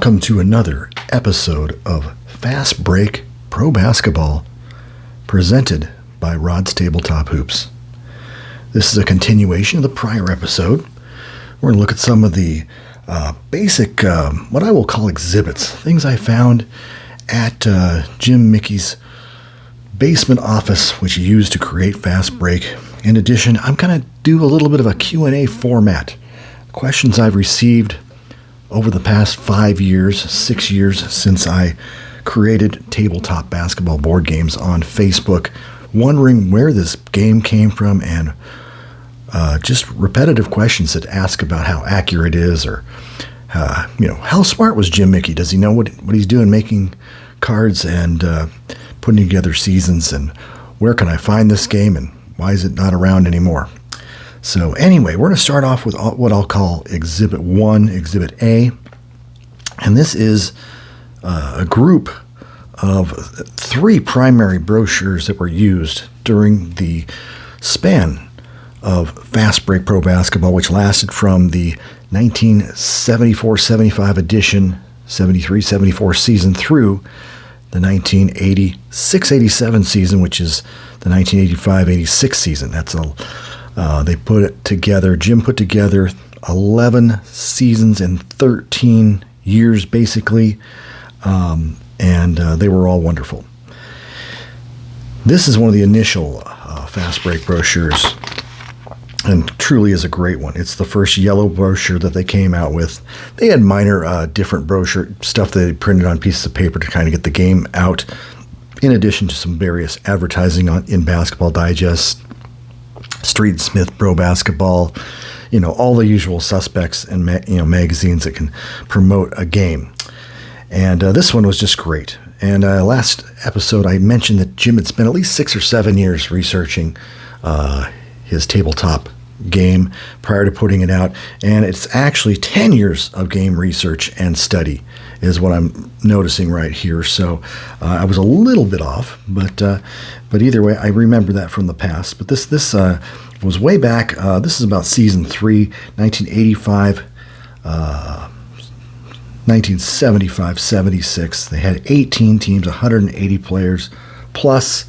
Welcome to another episode of Fast Break Pro Basketball, presented by Rod's Tabletop Hoops. This is a continuation of the prior episode. We're going to look at some of the basic, what I will call exhibits, things I found at Jim Mickey's basement office, which he used to create Fast Break. In addition, I'm going to do a little bit of a Q&A format. Questions I've received over the past 5 years, 6 years since I created tabletop basketball board games on Facebook, wondering where this game came from, and just repetitive questions that ask about how accurate it is, or how smart was Jim Mickey? Does he know what he's doing, making cards and putting together seasons, and where can I find this game, and why is it not around anymore? So anyway, we're going to start off with what I'll call Exhibit 1, Exhibit A. And this is a group of 3 primary brochures that were used during the span of Fast Break Pro Basketball, which lasted from the 1974-75 edition, 73-74 season through the 1986-87 season, which is the 1985-86 season. That's they put it together. Jim put together 11 seasons in 13 years, basically, and they were all wonderful. This is one of the initial Fast Break brochures, and truly is a great one. It's the first yellow brochure that they came out with. They had minor different brochure stuff that they printed on pieces of paper to kind of get the game out, in addition to some various advertising in Basketball Digest, Street Smith Pro Basketball, all the usual suspects and magazines that can promote a game. And this one was just great. And last episode I mentioned that Jim had spent at least 6 or 7 years researching his tabletop game prior to putting it out, and it's actually 10 years of game research and study is what I'm noticing right here. So I was a little bit off, but either way, I remember that from the past. But this was way back. This is about season 3, 1985, 1975-76. They had 18 teams, 180 players, plus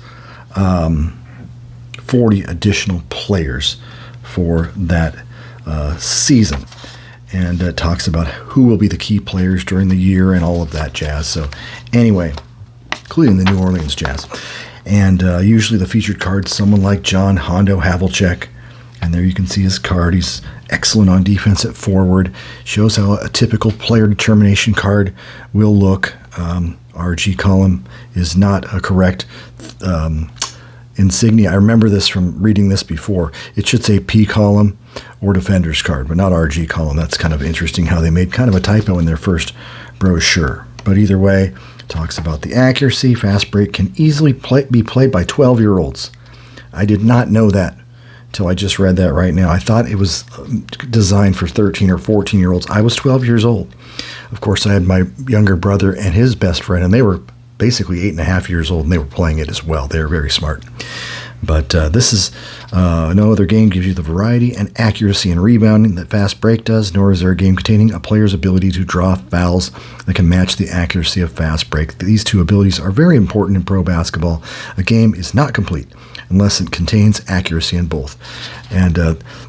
40 additional players for that season. And it talks about who will be the key players during the year and all of that jazz. So anyway, including the New Orleans Jazz. And usually the featured card's someone like John Hondo Havlicek. And there you can see his card. He's excellent on defense at forward. Shows how a typical player determination card will look. RG column is not a correct insignia. I remember this from reading this before. It should say P column or defender's card, but not RG column. That's kind of interesting how they made kind of a typo in their first brochure. But either way, it talks about the accuracy. Fast Break can easily be played by 12-year-olds. I did not know that until I just read that right now. I thought it was designed for 13 or 14-year-olds. I was 12 years old. Of course, I had my younger brother and his best friend, and they were basically 8.5 years old, and they were playing it as well. They were very smart. But this is no other game gives you the variety and accuracy and rebounding that Fast Break does, nor is there a game containing a player's ability to draw fouls that can match the accuracy of Fast Break. These two abilities are very important in pro basketball. A game is not complete unless it contains accuracy in both. And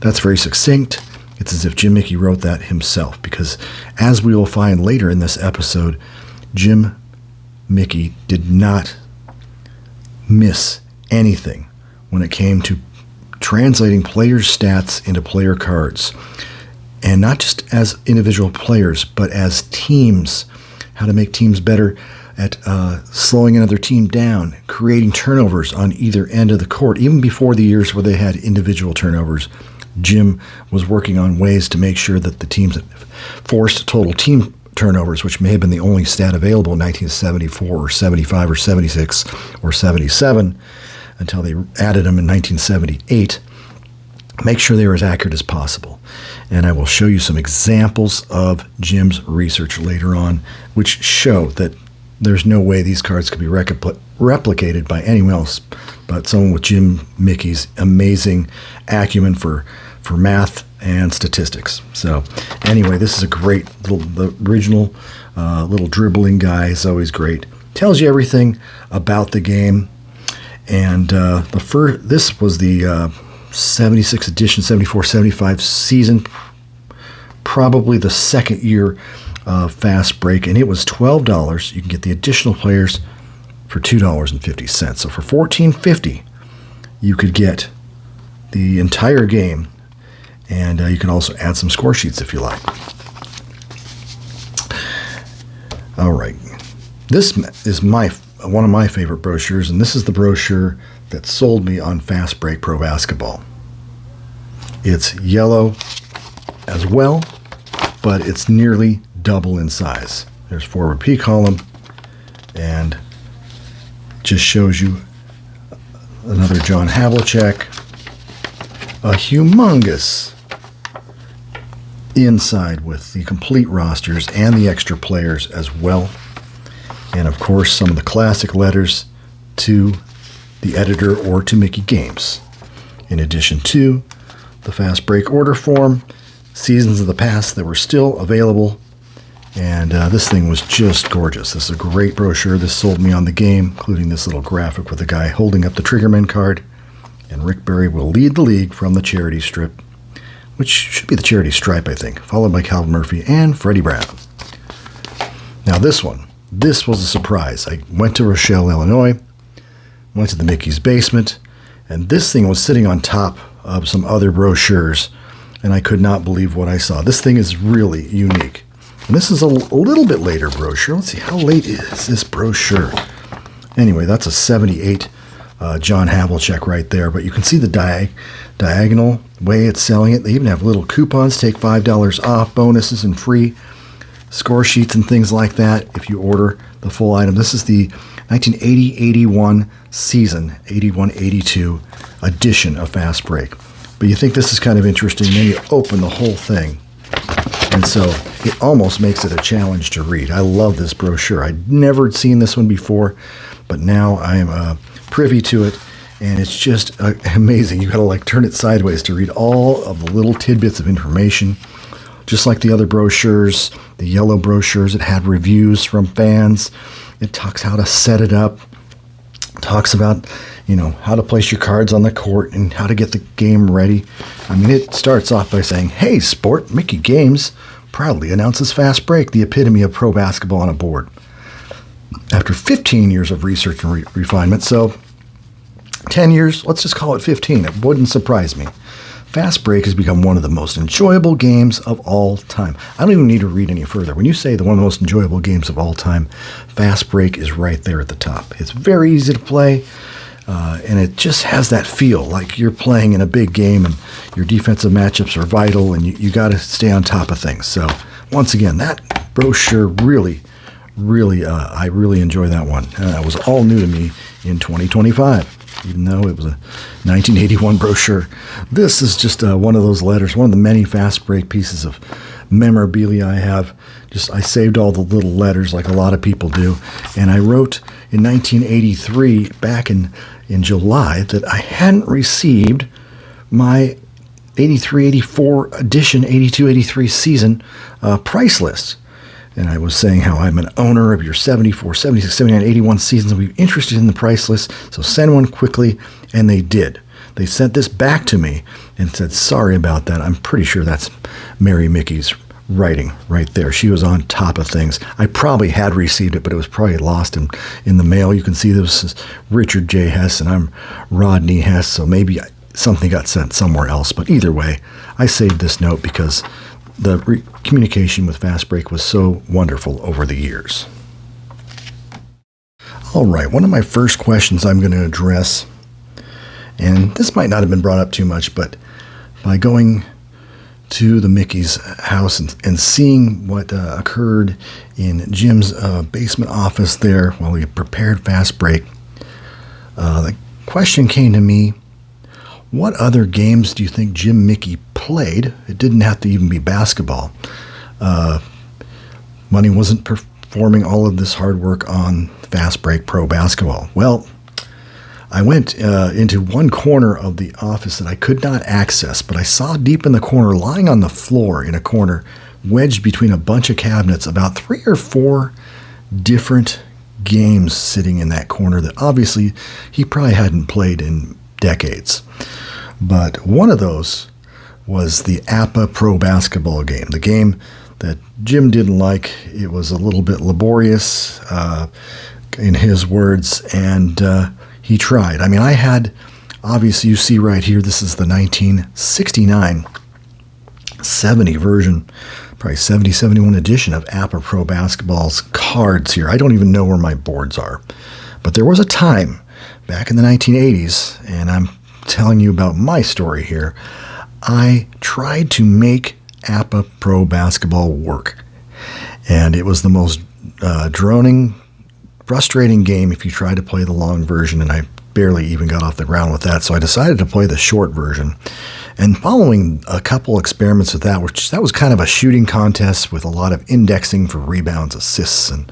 that's very succinct. It's as if Jim Mickey wrote that himself, because as we will find later in this episode, Jim Mickey did not miss anything when it came to translating players' stats into player cards. And not just as individual players, but as teams, how to make teams better at slowing another team down, creating turnovers on either end of the court. Even before the years where they had individual turnovers, Jim was working on ways to make sure that the teams that forced total team turnovers, which may have been the only stat available in 1974 or 75 or 76 or 77 until they added them in 1978, make sure they were as accurate as possible. And I will show you some examples of Jim's research later on, which show that there's no way these cards could be replicated by anyone else but someone with Jim Mickey's amazing acumen for math and statistics. So anyway, this is a great little, the original Little dribbling guy is always great. Tells you everything about the game. And this was the 76 edition, 74-75 season, probably the second year of Fast Break, and it was $12. You can get the additional players for $2.50. So for $14.50, you could get the entire game, and you can also add some score sheets if you like. All right, this is one of my favorite brochures, and this is the brochure that sold me on Fast Break Pro Basketball. It's yellow as well, but it's nearly double in size. There's forward P column, and just shows you another John Havlicek, a humongous inside with the complete rosters and the extra players as well. And of course, some of the classic letters to the editor or to Mickey Games. In addition to the Fast Break order form, seasons of the past that were still available. And this thing was just gorgeous. This is a great brochure. This sold me on the game, including this little graphic with a guy holding up the Triggerman card. And Rick Barry will lead the league from the charity strip, which should be the charity stripe, I think, followed by Calvin Murphy and Freddie Brown. Now this was a surprise. I went to Rochelle, Illinois, went to the Mickey's basement, and this thing was sitting on top of some other brochures, and I could not believe what I saw. This thing is really unique. And this is a little bit later brochure. Let's see, how late is this brochure? Anyway, that's a 78 John Havlicek right there, but you can see the diagonal way it's selling it. They even have little coupons, take $5 off, bonuses, and free score sheets and things like that if you order the full item. This is the 1980-81 season, 81-82 edition of Fast Break. But you think this is kind of interesting, then you open the whole thing. And so it almost makes it a challenge to read. I love this brochure. I'd never seen this one before, but now I am privy to it, and it's just amazing. You got to like turn it sideways to read all of the little tidbits of information. Just like the other brochures, the yellow brochures, it had reviews from fans. It talks how to set it up. It talks about, how to place your cards on the court and how to get the game ready. I mean, it starts off by saying, "Hey, sport, Mickey Games proudly announces Fast Break, the epitome of pro basketball on a board." After 15 years of research and refinement, so 10 years, let's just call it 15. It wouldn't surprise me. Fast Break has become one of the most enjoyable games of all time. I don't even need to read any further. When you say one of the most enjoyable games of all time, Fast Break is right there at the top. It's very easy to play, and it just has that feel like you're playing in a big game and your defensive matchups are vital and you got to stay on top of things. So once again, that brochure really, I really enjoy that one. It was all new to me in 2025. Even though it was a 1981 brochure. This is just one of those letters, one of the many Fast Break pieces of memorabilia I have. I saved all the little letters like a lot of people do. And I wrote in 1983, back in July, that I hadn't received my 83-84 edition, 82-83 season price list. And I was saying how I'm an owner of your 74, 76, 79, 81 seasons and we're interested in the price list, so send one quickly. And they did. They sent this back to me and said, "Sorry about that. I'm pretty sure that's Mary Mickey's writing right there. She was on top of things." I probably had received it, but it was probably lost in the mail. You can see this is Richard J. Hess and I'm Rodney Hess, so maybe something got sent somewhere else. But either way, I saved this note because the communication with Fast Break was so wonderful over the years. All right, one of my first questions I'm going to address, and this might not have been brought up too much, but by going to the Mickey's house and seeing what occurred in Jim's basement office there while we prepared Fast Break, the question came to me, what other games do you think Jim Mickey played? It didn't have to even be basketball. Money wasn't performing all of this hard work on Fast Break Pro Basketball. Well, I went into one corner of the office that I could not access, but I saw deep in the corner, lying on the floor in a corner, wedged between a bunch of cabinets, about 3 or 4 different games sitting in that corner that obviously he probably hadn't played in decades. But one of those was the APBA Pro Basketball game, the game that Jim didn't like. It was a little bit laborious, in his words, and he tried. I mean, I had, obviously you see right here, this is the 1969-70 version, probably 70, 71 edition of APBA Pro Basketball's cards here. I don't even know where my boards are. But there was a time back in the 1980s, and I'm telling you about my story here, I tried to make APBA Pro Basketball work. And it was the most droning, frustrating game if you tried to play the long version, and I barely even got off the ground with that. So I decided to play the short version. And following a couple experiments with that, that was kind of a shooting contest with a lot of indexing for rebounds, assists, and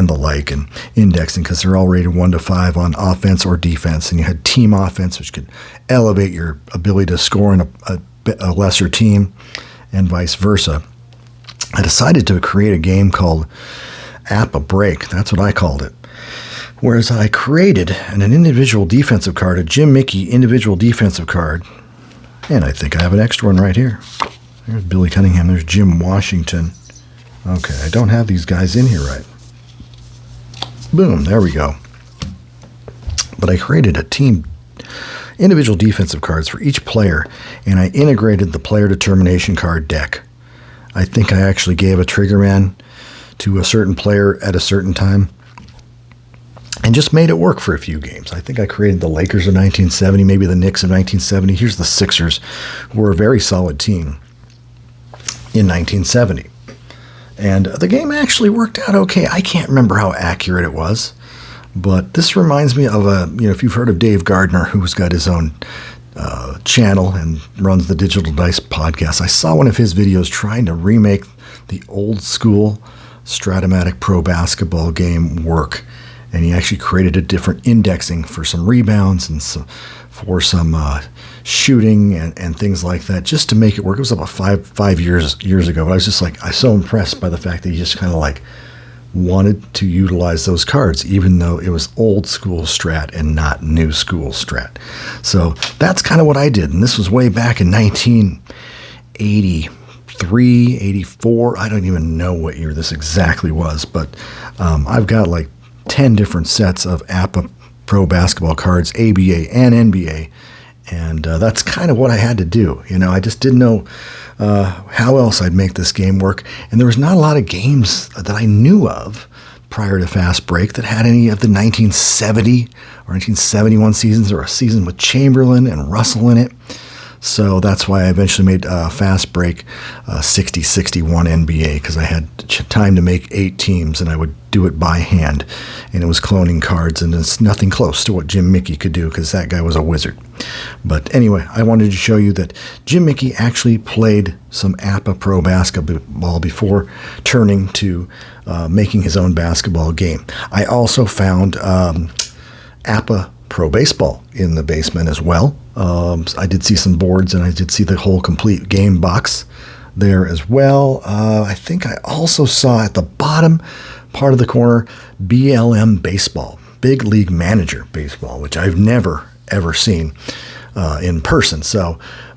the like, and indexing because they're all rated 1 to 5 on offense or defense. And you had team offense, which could elevate your ability to score in a lesser team, and vice versa. I decided to create a game called APBA Break. That's what I called it. Whereas I created an individual defensive card, a Jim Mickey individual defensive card, and I think I have an extra one right here. There's Billy Cunningham. There's Jim Washington. Okay, I don't have these guys in here right. Boom, there we go. But I created a team individual defensive cards for each player, and I integrated the player determination card deck. I think I actually gave a trigger man to a certain player at a certain time and just made it work for a few games. I think I created the Lakers of 1970, maybe the Knicks of 1970. Here's the Sixers, who were a very solid team in 1970. And the game actually worked out okay. I can't remember how accurate it was, but this reminds me of if you've heard of Dave Gardner, who's got his own channel and runs the Digital Dice podcast. I saw one of his videos trying to remake the old school Stratomatic Pro Basketball game work. And he actually created a different indexing for some rebounds and for some shooting and things like that, just to make it work. It was about five years ago. But I was just like, I was so impressed by the fact that he just kind of like wanted to utilize those cards, even though it was old school Strat and not new school Strat. So that's kind of what I did. And this was way back in 1983, 84. I don't even know what year this exactly was, but I've got like 10 different sets of APBA Pro Basketball cards, ABA and NBA, and that's kind of what I had to do. I just didn't know how else I'd make this game work, and there was not a lot of games that I knew of prior to Fast Break that had any of the 1970 or 1971 seasons, or a season with Chamberlain and Russell in it. So that's why I eventually made Fast Break 60-61 NBA, because I had time to make 8 teams, and I would do it by hand. And it was cloning cards, and it's nothing close to what Jim Mickey could do, because that guy was a wizard. But anyway, I wanted to show you that Jim Mickey actually played some APBA Pro Basketball before turning to making his own basketball game. I also found APBA Pro Baseball in the basement as well. I did see some boards, and I did see the whole complete game box there as well. I think I also saw at the bottom part of the corner BLM Baseball, Big League Manager Baseball, which I've never, ever seen in person.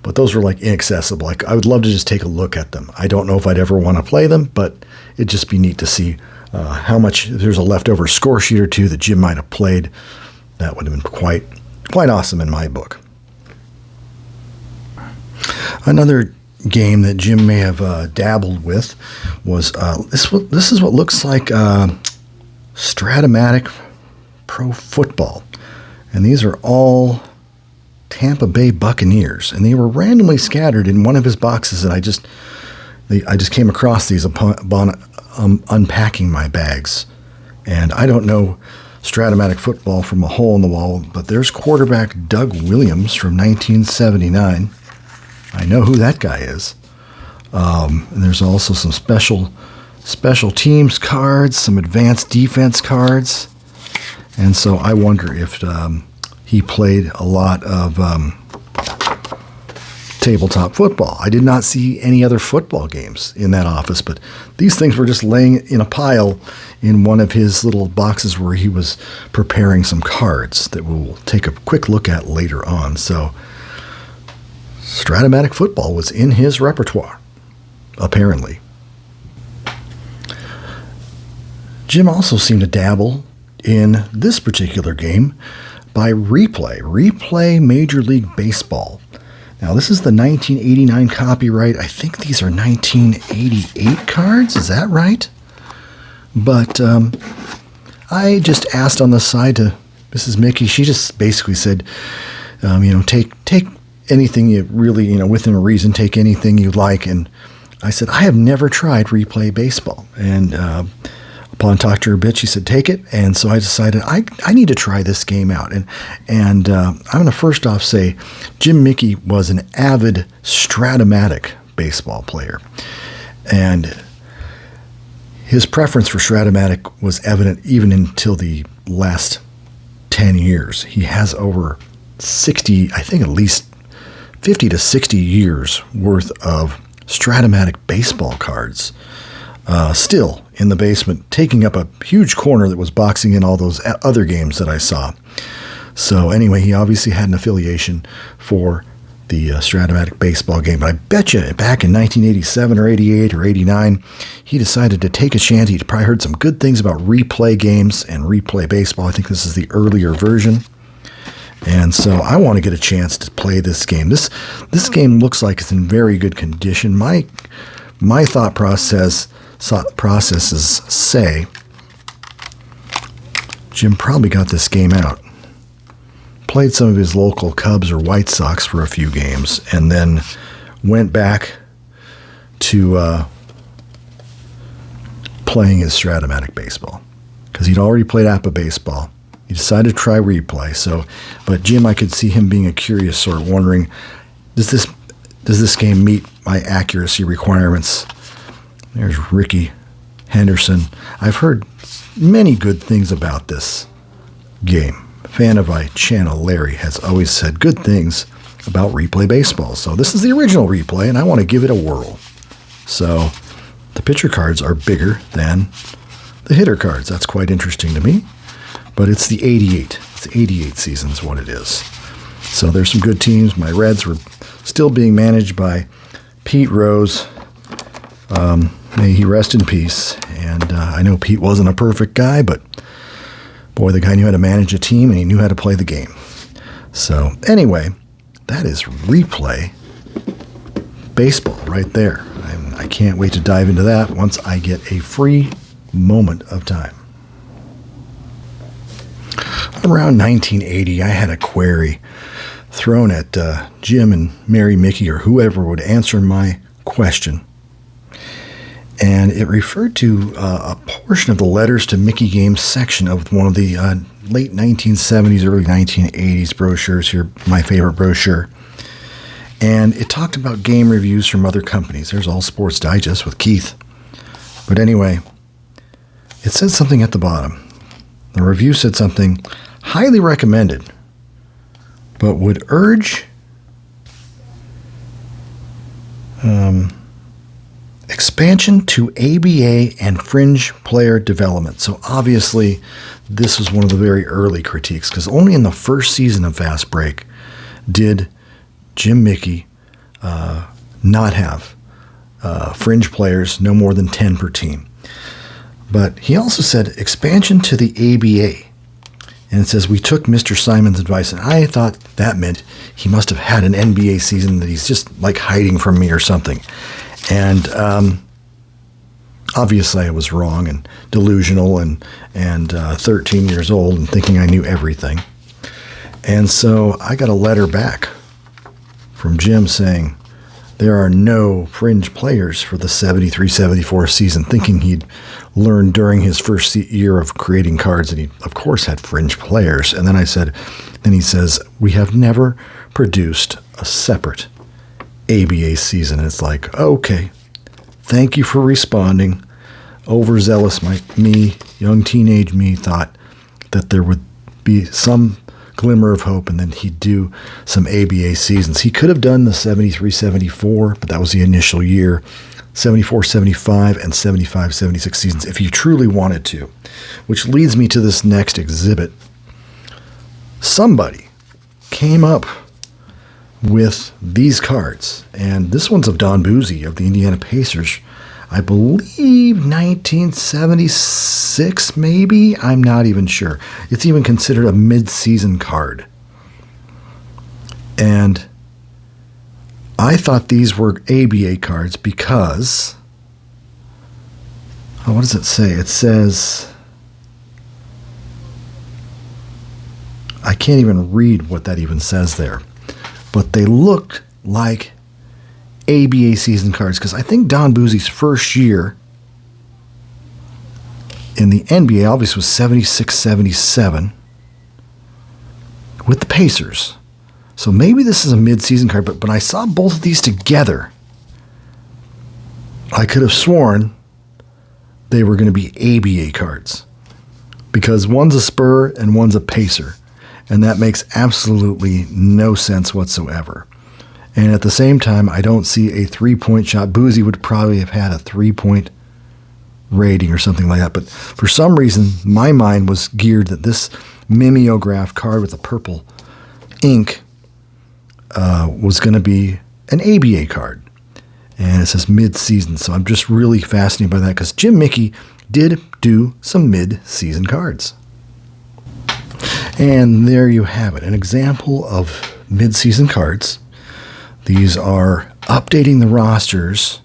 But those were like inaccessible. Like, I would love to just take a look at them. I don't know if I'd ever want to play them, but it'd just be neat to see how much, if there's a leftover score sheet or two that Jim might have played. That would have been quite awesome in my book. Another game that Jim may have dabbled with was this is what looks like Stratomatic Pro Football, and these are all Tampa Bay Buccaneers, and they were randomly scattered in one of his boxes, and I just came across these upon unpacking my bags, and I don't know Stratomatic football from a hole in the wall, but there's quarterback Doug Williams from 1979. I know who that guy is. And there's also some special teams cards, some advanced defense cards. And so I wonder if he played a lot of tabletop football. I did not see any other football games in that office, but these things were just laying in a pile in one of his little boxes where he was preparing some cards that we'll take a quick look at later on. So Stratomatic football was in his repertoire, apparently. Jim also seemed to dabble in this particular game by Replay Major League Baseball. Now, this is the 1989 copyright. I think these are 1988 cards. Is that right? But I just asked on the side to Mrs. Mickey. She just basically said, take anything you really, within a reason, take anything you like. And I said, I have never tried Replay Baseball. And upon talking to her a bit, she said, take it. And so I decided I need to try this game out. And I'm going to first off say Jim Mickey was an avid Stratomatic baseball player. And his preference for Stratomatic was evident even until the last 10 years. He has over 60, I think at least 50 to 60 years worth of Stratomatic baseball cards still in the basement, taking up a huge corner that was boxing in all those other games that I saw. So anyway, he obviously had an affiliation for the Stratomatic baseball game. But I bet you back in 1987 or 88 or 89, he decided to take a chance. He'd probably heard some good things about Replay games and Replay baseball. I think this is the earlier version. And so I want to get a chance to play this game. This game looks like it's in very good condition. My thought processes say Jim probably got this game out, played some of his local Cubs or White Sox for a few games, and then went back to playing his Stratomatic baseball because he'd already played APBA baseball. He decided to try Replay. But Jim, I could see him being a curious sort, wondering, does this game meet my accuracy requirements? There's Ricky Henderson. I've heard many good things about this game. Fan of my channel, Larry, has always said good things about Replay baseball. So this is the original Replay, and I want to give it a whirl. So the pitcher cards are bigger than the hitter cards. That's quite interesting to me. But it's the 88. It's the 88 season is what it is. So there's some good teams. My Reds were still being managed by Pete Rose. May he rest in peace. And I know Pete wasn't a perfect guy, but boy, the guy knew how to manage a team and he knew how to play the game. So anyway, that is Replay baseball right there. I can't wait to dive into that once I get a free moment of time. Around 1980, I had a query thrown at Jim and Mary Mickey or whoever would answer my question. And it referred to a portion of the Letters to Mickey Games section of one of the late 1970s, early 1980s brochures here, my favorite brochure. And it talked about game reviews from other companies. There's All Sports Digest with Keith. But anyway, it said something at the bottom. The review said something highly recommended, but would urge expansion to ABA and fringe player development. So obviously, this was one of the very early critiques, because only in the first season of Fast Break did Jim Mickey not have fringe players, no more than 10 per team. But he also said expansion to the ABA. And it says, we took Mr. Simon's advice. And I thought that meant he must have had an NBA season that he's just like hiding from me or something. And obviously I was wrong and delusional and 13 years old and thinking I knew everything. And so I got a letter back from Jim saying there are no fringe players for the 73-74 season, thinking he'd learned during his first year of creating cards that he, of course, had fringe players. And then he says, we have never produced a separate ABA season. And it's like, okay, thank you for responding. Overzealous me, young teenage me, thought that there would be some glimmer of hope, and then he'd do some ABA seasons. He could have done the 73-74, but that was the initial year. 74-75 and 75-76 seasons if you truly wanted to. Which leads me to this next exhibit. Somebody came up with these cards, and this one's of Don Buzzi of the Indiana Pacers. I believe 1976, maybe? I'm not even sure. It's even considered a mid-season card. And I thought these were ABA cards because, what does it say? It says, I can't even read what that even says there, but they looked like ABA season cards because I think Don Buzzi's first year in the NBA obviously was 76-77 with the Pacers. So maybe this is a mid-season card, but when I saw both of these together, I could have sworn they were going to be ABA cards because one's a Spur and one's a Pacer, and that makes absolutely no sense whatsoever. And at the same time, I don't see a three-point shot. Buzzi would probably have had a three-point rating or something like that, but for some reason, my mind was geared that this mimeograph card with the purple ink was going to be an ABA card. And it says mid-season, so I'm just really fascinated by that because Jim Mickey did do some mid-season cards. And there you have it, an example of mid-season cards. These are updating the rosters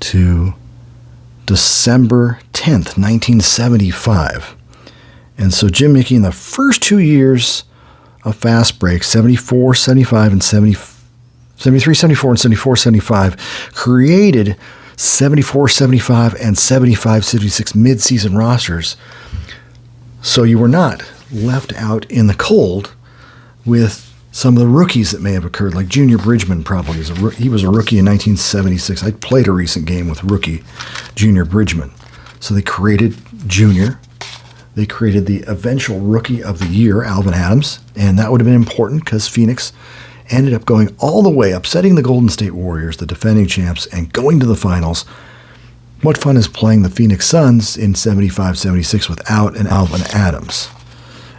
to December 10th, 1975. And so Jim Mickey in the first 2 years of Fast Break, 74, 75, and 73, 74, and 74, 75, created 74, 75, and 75, 76 mid-season rosters. So you were not left out in the cold with some of the rookies that may have occurred, like Junior Bridgman probably. He was a rookie in 1976. I played a recent game with rookie Junior Bridgman. So they created Junior. They created the eventual Rookie of the Year, Alvin Adams, and that would have been important because Phoenix ended up going all the way, upsetting the Golden State Warriors, the defending champs, and going to the finals. What fun is playing the Phoenix Suns in 75-76 without an Alvin Adams?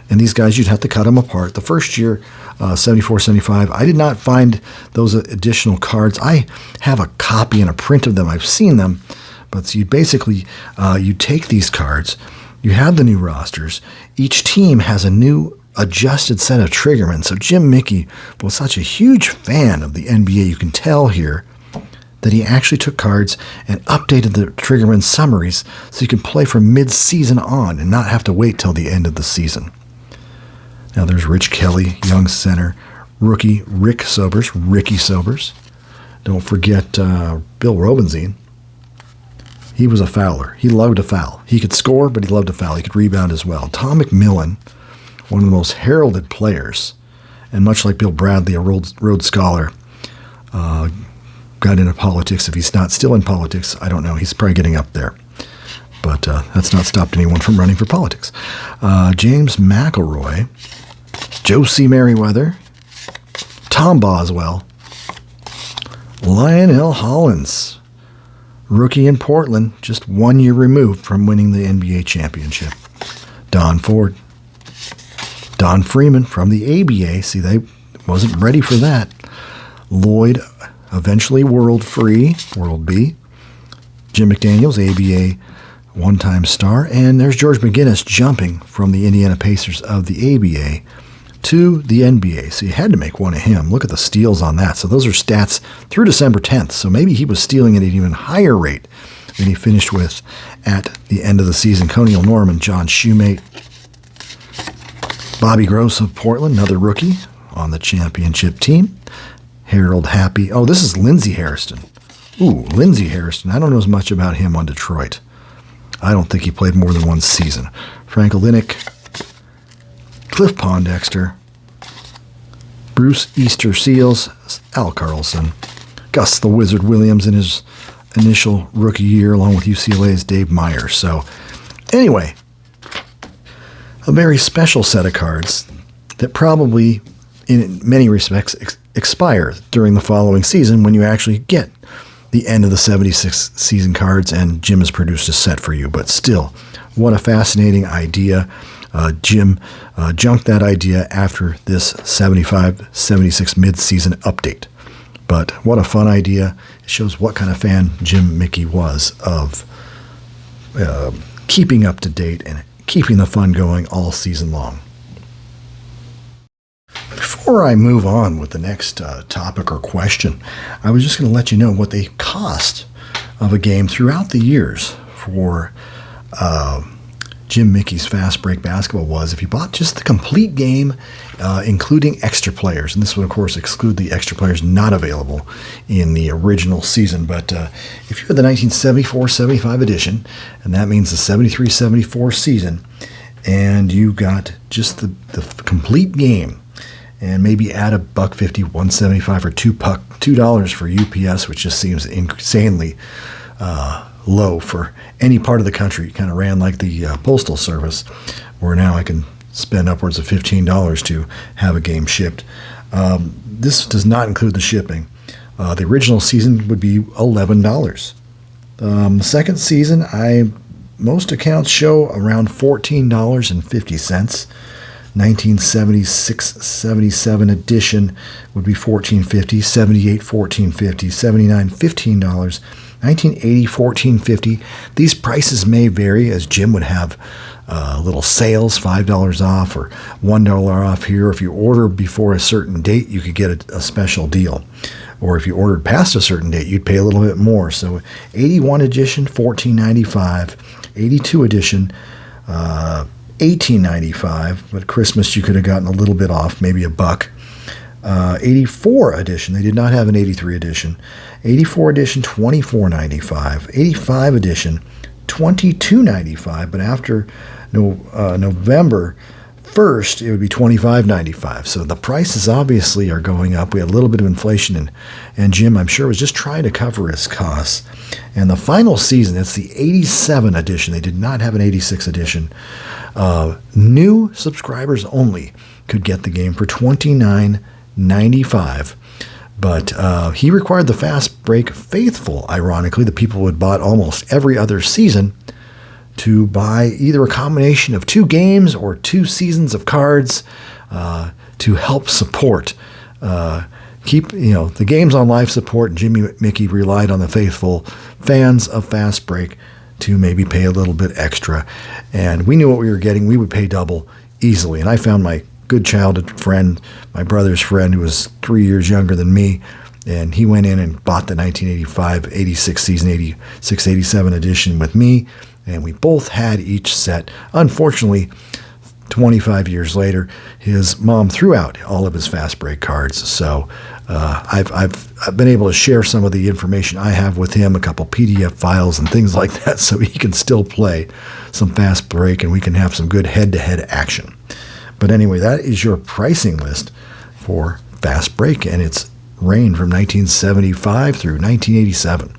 And these guys, you'd have to cut them apart. The first year, 74-75, I did not find those additional cards. I have a copy and a print of them. I've seen them. But so you basically, you take these cards, you have the new rosters. Each team has a new adjusted set of triggermen. So Jim Mickey was such a huge fan of the NBA. You can tell here that he actually took cards and updated the triggerman summaries so you can play from mid-season on and not have to wait till the end of the season. Now there's Rich Kelly, young center. Rookie Ricky Sobers. Don't forget Bill Robenzien. He was a fouler. He loved to foul. He could score, but he loved to foul. He could rebound as well. Tom McMillan, one of the most heralded players, and much like Bill Bradley, a Rhodes Scholar, got into politics. If he's not still in politics, I don't know. He's probably getting up there. But that's not stopped anyone from running for politics. James McElroy, Joe C. Merriweather, Tom Boswell, Lionel Hollins, rookie in Portland, just 1 year removed from winning the NBA championship. Don Ford. Don Freeman from the ABA. See, they wasn't ready for that. Lloyd, eventually World B. Jim McDaniels, ABA one-time star. And there's George McGinnis jumping from the Indiana Pacers of the ABA to the NBA. So you had to make one of him. Look at the steals on that. So those are stats through December 10th. So maybe he was stealing at an even higher rate than he finished with at the end of the season. Coniel Norman, John Shoemate, Bobby Gross of Portland, another rookie on the championship team. Harold Happy. Oh, this is Lindsey Hairston. Ooh, Lindsey Hairston. I don't know as much about him on Detroit. I don't think he played more than one season. Frank Olynyk, Cliff Pondexter, Bruce Easter Seals, Al Carlson, Gus the Wizard Williams in his initial rookie year, along with UCLA's Dave Myers. So, anyway, a very special set of cards. that probably, in many respects, expire during the following season when you actually get the end of the 76 season cards and Jim has produced a set for you. But still, what a fascinating idea. Jim junked that idea after this 75-76 mid-season update. But what a fun idea. It shows what kind of fan Jim Mickey was of keeping up to date and keeping the fun going all season long. Before I move on with the next topic or question, I was just going to let you know what the cost of a game throughout the years for Jim Mickey's Fast Break Basketball was if you bought just the complete game, including extra players. And this would, of course, exclude the extra players not available in the original season. But if you had the 1974-75 edition, and that means the 73-74 season, and you got just the complete game, and maybe add $1.50, $1.75, or $2 for UPS, which just seems insanely low for any part of the country. It kind of ran like the Postal Service, where now I can spend upwards of $15 to have a game shipped. This does not include the shipping. The original season would be $11. The second season, most accounts show around $14.50. 1976-77 edition would be $14.50, 78 $14.50, 79 $15, 1980 $14.50. These prices may vary as Jim would have little sales, $5 off or $1 off here. If you order before a certain date, you could get a special deal. Or if you ordered past a certain date, you'd pay a little bit more. So 81 edition, $14.95, 82 edition, $18.95, but Christmas you could have gotten a little bit off, maybe $1. 84 edition, they did not have an 83 edition. 84 edition, $24.95. 85 edition, $22.95, but after November 1st, it would be $25.95. So the prices obviously are going up. We had a little bit of inflation, and Jim, I'm sure, was just trying to cover his costs. And the final season, it's the 87 edition. They did not have an 86 edition. New subscribers only could get the game for $29.95. But he required the Fast Break faithful, ironically, the people who had bought almost every other season, to buy either a combination of 2 games or 2 seasons of cards to help support, keep the games on life support. And Jimmy Mickey relied on the faithful fans of Fast Break to maybe pay a little bit extra. And we knew what we were getting. We would pay double easily. And I found my good childhood friend, my brother's friend, who was 3 years younger than me, and he went in and bought the 1985-86 season, 86-87 edition with me. And we both had each set. Unfortunately, 25 years later, his mom threw out all of his Fast Break cards. So I've been able to share some of the information I have with him, a couple PDF files and things like that, so he can still play some Fast Break and we can have some good head-to-head action. But anyway, that is your pricing list for Fast Break, and it's reigned from 1975 through 1987.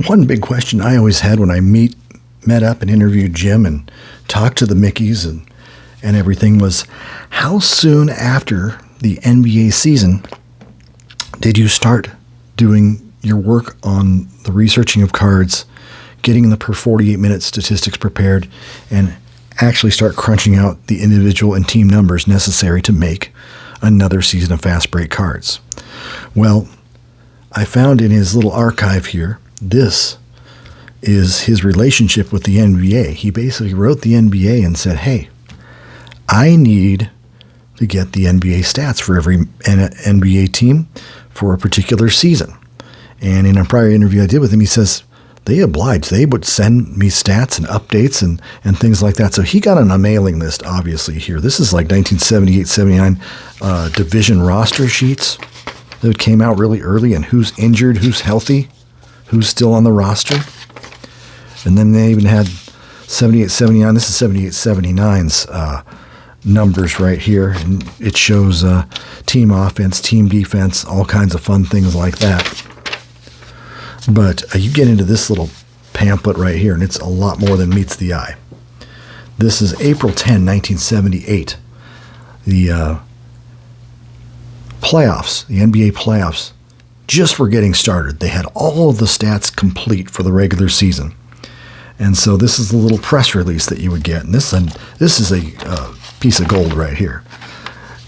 One big question I always had when I met up and interviewed Jim and talked to the Mickeys and everything was, how soon after the NBA season did you start doing your work on the researching of cards, getting the per 48-minute statistics prepared, and actually start crunching out the individual and team numbers necessary to make another season of Fast Break cards? Well, I found in his little archive here, this is his relationship with the NBA. He basically wrote the NBA and said, hey, I need to get the NBA stats for every NBA team for a particular season. And in a prior interview I did with him, he says they obliged. They would send me stats and updates and things like that. So he got on a mailing list, obviously, here. This is like 1978-79 division roster sheets that came out really early, and who's injured, who's healthy, who's still on the roster. And then they even had 78-79. This is 78-79's numbers right here. And it shows team offense, team defense, all kinds of fun things like that. But you get into this little pamphlet right here, and it's a lot more than meets the eye. This is April 10, 1978. The playoffs, the NBA playoffs, just were getting started. They had all of the stats complete for the regular season. And so this is the little press release that you would get. And this is a piece of gold right here.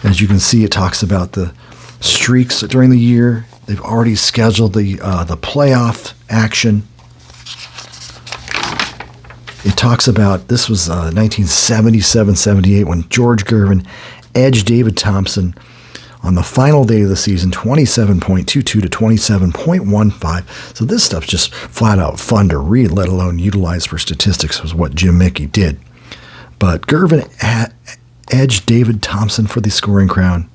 As you can see, it talks about the streaks during the year. They've already scheduled the playoff action. It talks about, this was 1977-78 when George Gervin edged David Thompson on the final day of the season, 27.22 to 27.15. So this stuff's just flat out fun to read, let alone utilize for statistics, was what Jim Mickey did. But Gervin edged David Thompson for the scoring crown.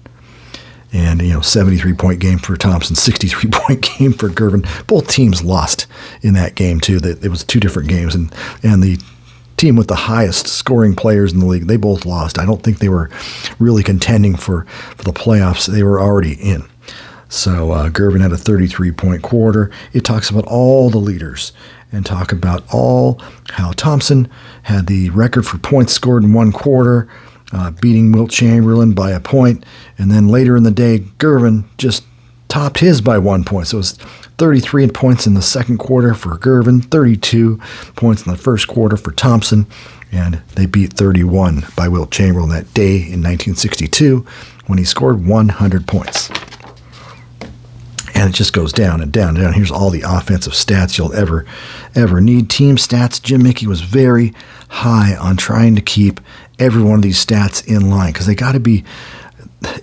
And, 73-point game for Thompson, 63-point game for Gervin. Both teams lost in that game, too. It was two different games. And the team with the highest scoring players in the league, they both lost. I don't think they were really contending for the playoffs. They were already in. So Gervin had a 33-point quarter. It talks about all the leaders and talk about how Thompson had the record for points scored in one quarter, beating Wilt Chamberlain by a point. And then later in the day, Gervin just topped his by 1 point. So it was 33 points in the second quarter for Gervin, 32 points in the first quarter for Thompson, and they beat 31 by Wilt Chamberlain that day in 1962 when he scored 100 points. And it just goes down and down and down. Here's all the offensive stats you'll ever need. Team stats, Jim Mickey was very high on trying to keep every one of these stats in line because they got to be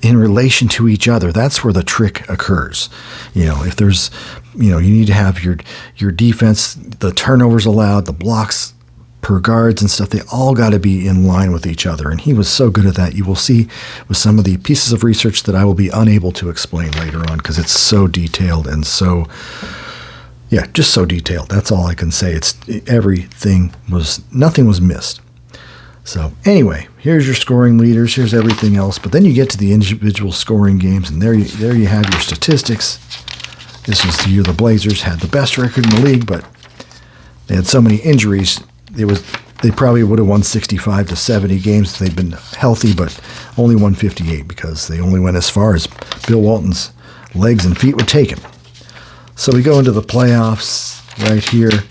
in relation to each other. That's where the trick occurs. If there's, you need to have your defense, the turnovers allowed, the blocks per guards and stuff, they all got to be in line with each other. And he was so good at that. You will see with some of the pieces of research that I will be unable to explain later on because it's so detailed and so, just so detailed. That's all I can say. Nothing was missed. So anyway, here's your scoring leaders. Here's everything else. But then you get to the individual scoring games, and there you have your statistics. This was the year the Blazers had the best record in the league, but they had so many injuries. They probably would have won 65 to 70 games if they'd been healthy, but only won 58 because they only went as far as Bill Walton's legs and feet would take him. So we go into the playoffs right here.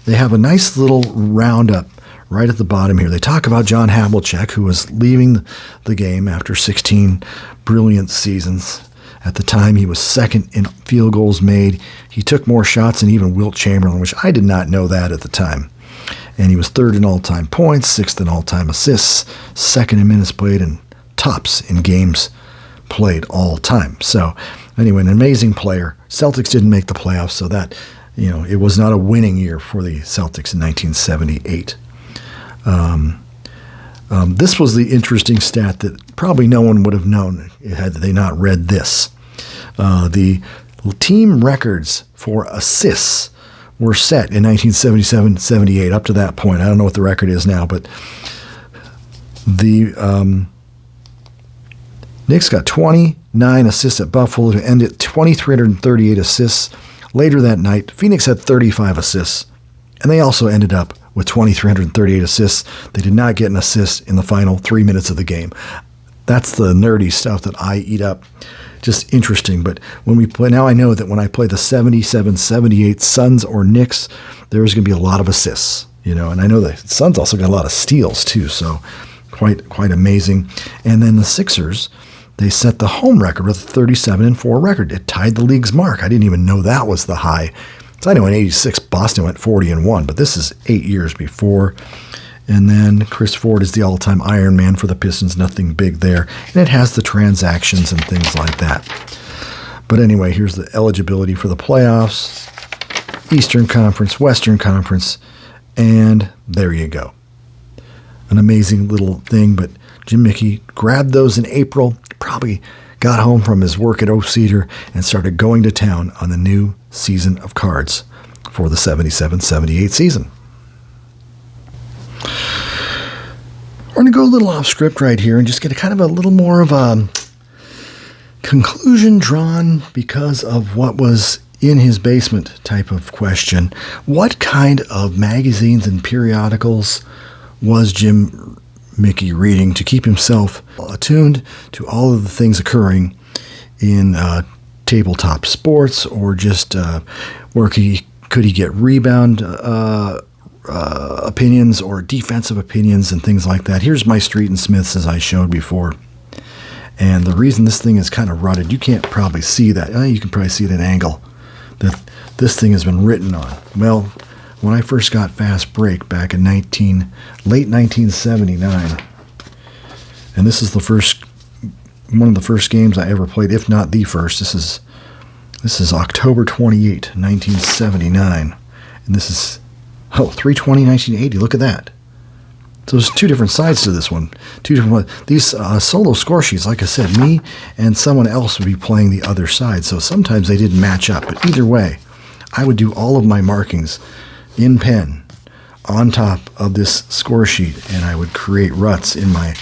They have a nice little roundup right at the bottom here. They talk about John Havlicek, who was leaving the game after 16 brilliant seasons. At the time, he was second in field goals made. He took more shots than even Wilt Chamberlain, which I did not know that at the time. And he was third in all-time points, sixth in all-time assists, second in minutes played, and tops in games played all time. So anyway, an amazing player. Celtics didn't make the playoffs, so that, it was not a winning year for the Celtics in 1978. This was the interesting stat that probably no one would have known had they not read this. The team records for assists were set in 1977-78 up to that point. I don't know what the record is now, but the Knicks got 29 assists at Buffalo to end at 2,338 assists. Later that night, Phoenix had 35 assists, and they also ended up with 2,338 assists. They did not get an assist in the final 3 minutes of the game. That's the nerdy stuff that I eat up. Just interesting. But when we play, now I know that when I play the 77-78 Suns or Knicks, there's going to be a lot of assists, and I know the Suns also got a lot of steals too. So quite amazing. And then the Sixers, they set the home record with a 37-4 record. It tied the league's mark. I didn't even know that was the high. So I know in 86, Boston went 40-1, but this is 8 years before. And then Chris Ford is the all-time Iron Man for the Pistons. Nothing big there. And it has the transactions and things like that. But anyway, here's the eligibility for the playoffs. Eastern Conference, Western Conference, and there you go. An amazing little thing, but Jim Mickey grabbed those in April, probably got home from his work at Oak Cedar, and started going to town on the new season of cards for the 77-78 season. We're going to go a little off script right here and just get a little more of a conclusion drawn because of what was in his basement type of question. What kind of magazines and periodicals was Jim Mickey reading to keep himself attuned to all of the things occurring in tabletop sports, or just where could he get rebound opinions or defensive opinions and things like that. Here's my Street and Smiths, as I showed before. And the reason this thing is kind of rutted, you can't probably see that. You can probably see at an angle that this thing has been written on. Well, when I first got Fast Break back in late 1979, and this is one of the first games I ever played, if not the first. This is October 28, 1979, and this is 3/20/1980. Look at that. So there's two different sides to this one. These solo score sheets, like I said, me and someone else would be playing the other side. So sometimes they didn't match up. But either way, I would do all of my markings in pen on top of this score sheet, and I would create ruts in my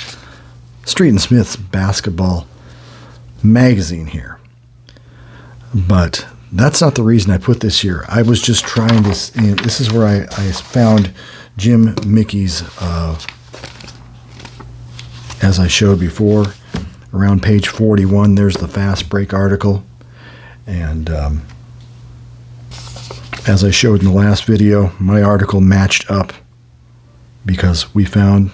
Street and Smiths basketball magazine here. But that's not the reason I put this here. I was just trying to, this is where I found Jim Mickey's, as I showed before, around page 41, there's the Fast Break article. And as I showed in the last video, my article matched up because we found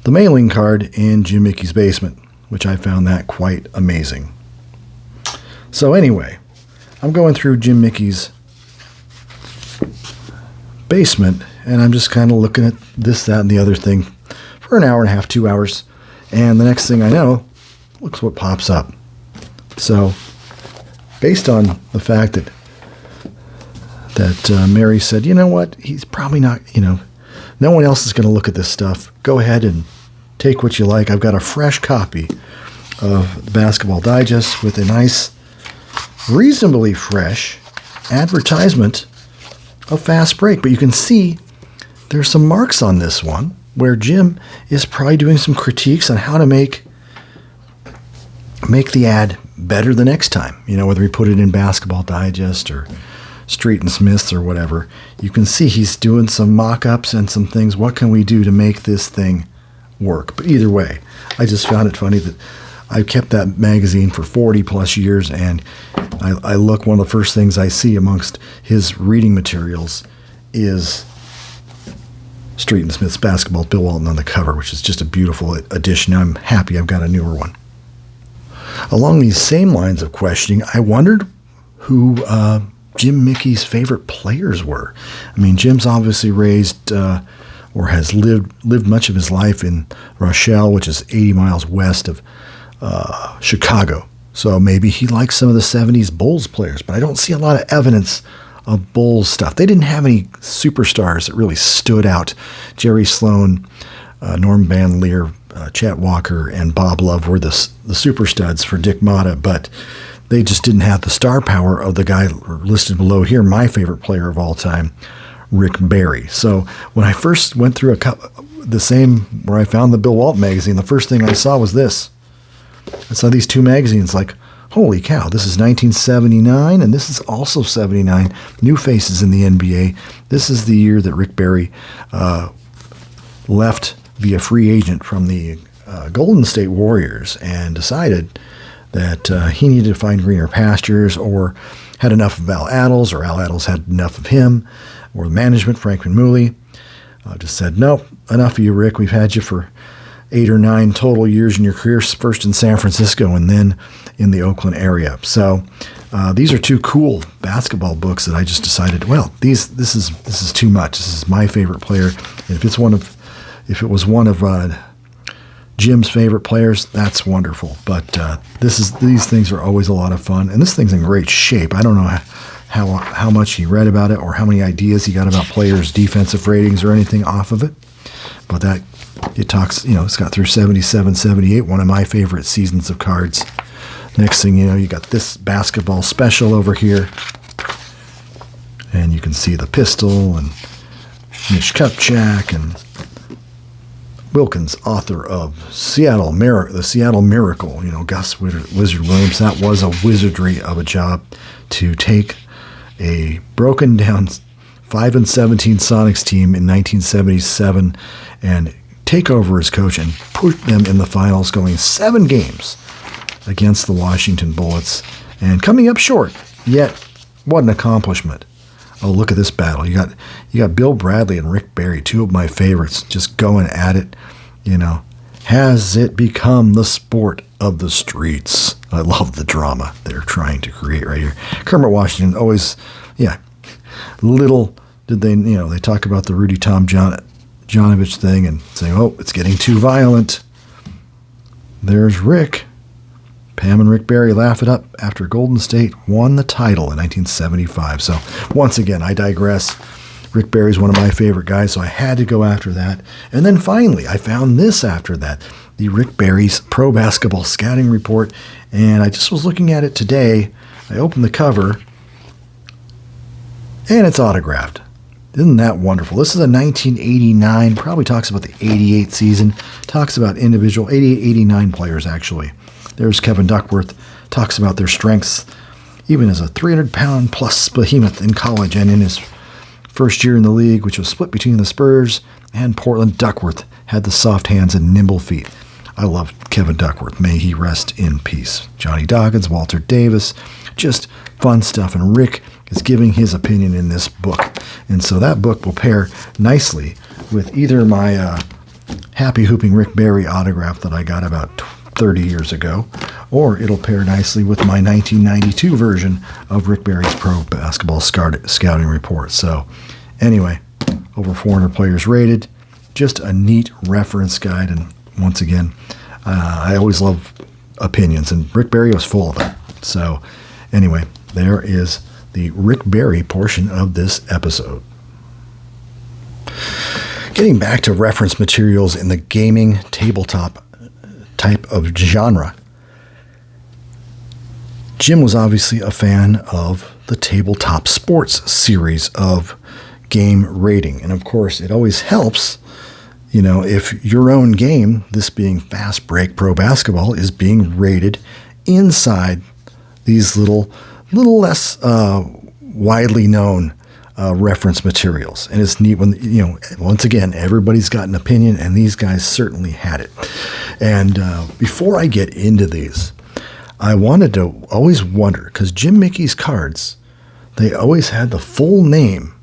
the mailing card in Jim Mickey's basement, which I found that quite amazing. So anyway, I'm going through Jim Mickey's basement, and I'm just kind of looking at this, that, and the other thing for an hour and a half, 2 hours. And the next thing I know, look what pops up. So based on the fact that Mary said, you know what, he's probably not, no one else is going to look at this stuff. Go ahead and take what you like. I've got a fresh copy of the Basketball Digest with a nice, reasonably fresh advertisement of Fast Break. But you can see there's some marks on this one where Jim is probably doing some critiques on how to make the ad better the next time. Whether he put it in Basketball Digest or Street and Smiths or whatever. You can see he's doing some mock-ups and some things. What can we do to make this thing work? But either way, I just found it funny that I kept that magazine for 40 plus years, and I look, one of the first things I see amongst his reading materials is Street and Smith's Basketball, Bill Walton on the cover, which is just a beautiful addition. I'm happy I've got a newer one. Along these same lines of questioning, I wondered who Jim Mickey's favorite players were. I mean, Jim's obviously raised or has lived much of his life in Rochelle, which is 80 miles west of Chicago. So maybe he likes some of the 70s Bulls players, but I don't see a lot of evidence of Bulls stuff. They didn't have any superstars that really stood out. Jerry Sloan, Norm Van Leer, Chet Walker, and Bob Love were the super studs for Dick Motta, but they just didn't have the star power of the guy listed below here, my favorite player of all time, Rick Barry. So when I first went through the same where I found the Bill Walton magazine, the first thing I saw was this. I saw these two magazines like, holy cow, this is 1979, and this is also 79. New faces in the NBA. This is the year that Rick Barry left via free agent from the Golden State Warriors and decided that he needed to find greener pastures, or had enough of Al Attles, or Al Attles had enough of him, or the management, Franklin Mooley, just said, nope, enough of you, Rick. We've had you for 8 or 9 total years in your career, first in San Francisco and then in the Oakland area. So these are two cool basketball books that I just decided, well, this is too much. This is my favorite player. And if it was one of Jim's favorite players, that's wonderful. But these things are always a lot of fun, and this thing's in great shape. I don't know how much he read about it or how many ideas he got about players' defensive ratings or anything off of it, but it talks, it's got through 77, 78, one of my favorite seasons of cards. Next thing you know, you got this basketball special over here, and you can see the pistol and Mitch Kupchak and Wilkins, author of the Seattle Miracle, Gus Wizard Williams. That was a wizardry of a job to take a broken down 5-17 Sonics team in 1977 and take over as coach and put them in the finals, going 7 games against the Washington Bullets and coming up short. Yet, what an accomplishment. Oh, look at this battle. You got Bill Bradley and Rick Barry, 2 of my favorites, just going at it. Has it become the sport of the streets? I love the drama they're trying to create right here. Kermit Washington always, little did they, they talk about the Rudy Tom Janovich thing and say, oh, it's getting too violent. There's Rick. Pam and Rick Barry laugh it up after Golden State won the title in 1975. So once again, I digress. Rick Barry's one of my favorite guys, so I had to go after that. And then finally, I found this after that, the Rick Barry's Pro Basketball Scouting Report. And I just was looking at it today. I opened the cover, and it's autographed. Isn't that wonderful? This is a 1989, probably talks about the 88 season, talks about individual 88, 89 players, actually. There's Kevin Duckworth, talks about their strengths, even as a 300-pound plus behemoth in college and in his first year in the league, which was split between the Spurs and Portland. Duckworth had the soft hands and nimble feet. I love Kevin Duckworth. May he rest in peace. Johnny Dawkins, Walter Davis, just fun stuff. And Rick is giving his opinion in this book. And so that book will pair nicely with either my Happy Hooping Rick Barry autograph that I got about 30 years ago, or it'll pair nicely with my 1992 version of Rick Barry's Pro Basketball Scouting Report. So anyway, over 400 players rated, just a neat reference guide. And once again, I always love opinions, and Rick Barry was full of them. So anyway, there is the Rick Barry portion of this episode. Getting back to reference materials in the gaming tabletop type of genre. Jim was obviously a fan of the Tabletop Sports series of game rating. And of course, it always helps, if your own game, this being Fast Break Pro Basketball, is being rated inside these little less widely known reference materials. And it's neat when, once again, everybody's got an opinion, and these guys certainly had it. And before I get into these, I wanted to always wonder, because Jim Mickey's cards, they always had the full name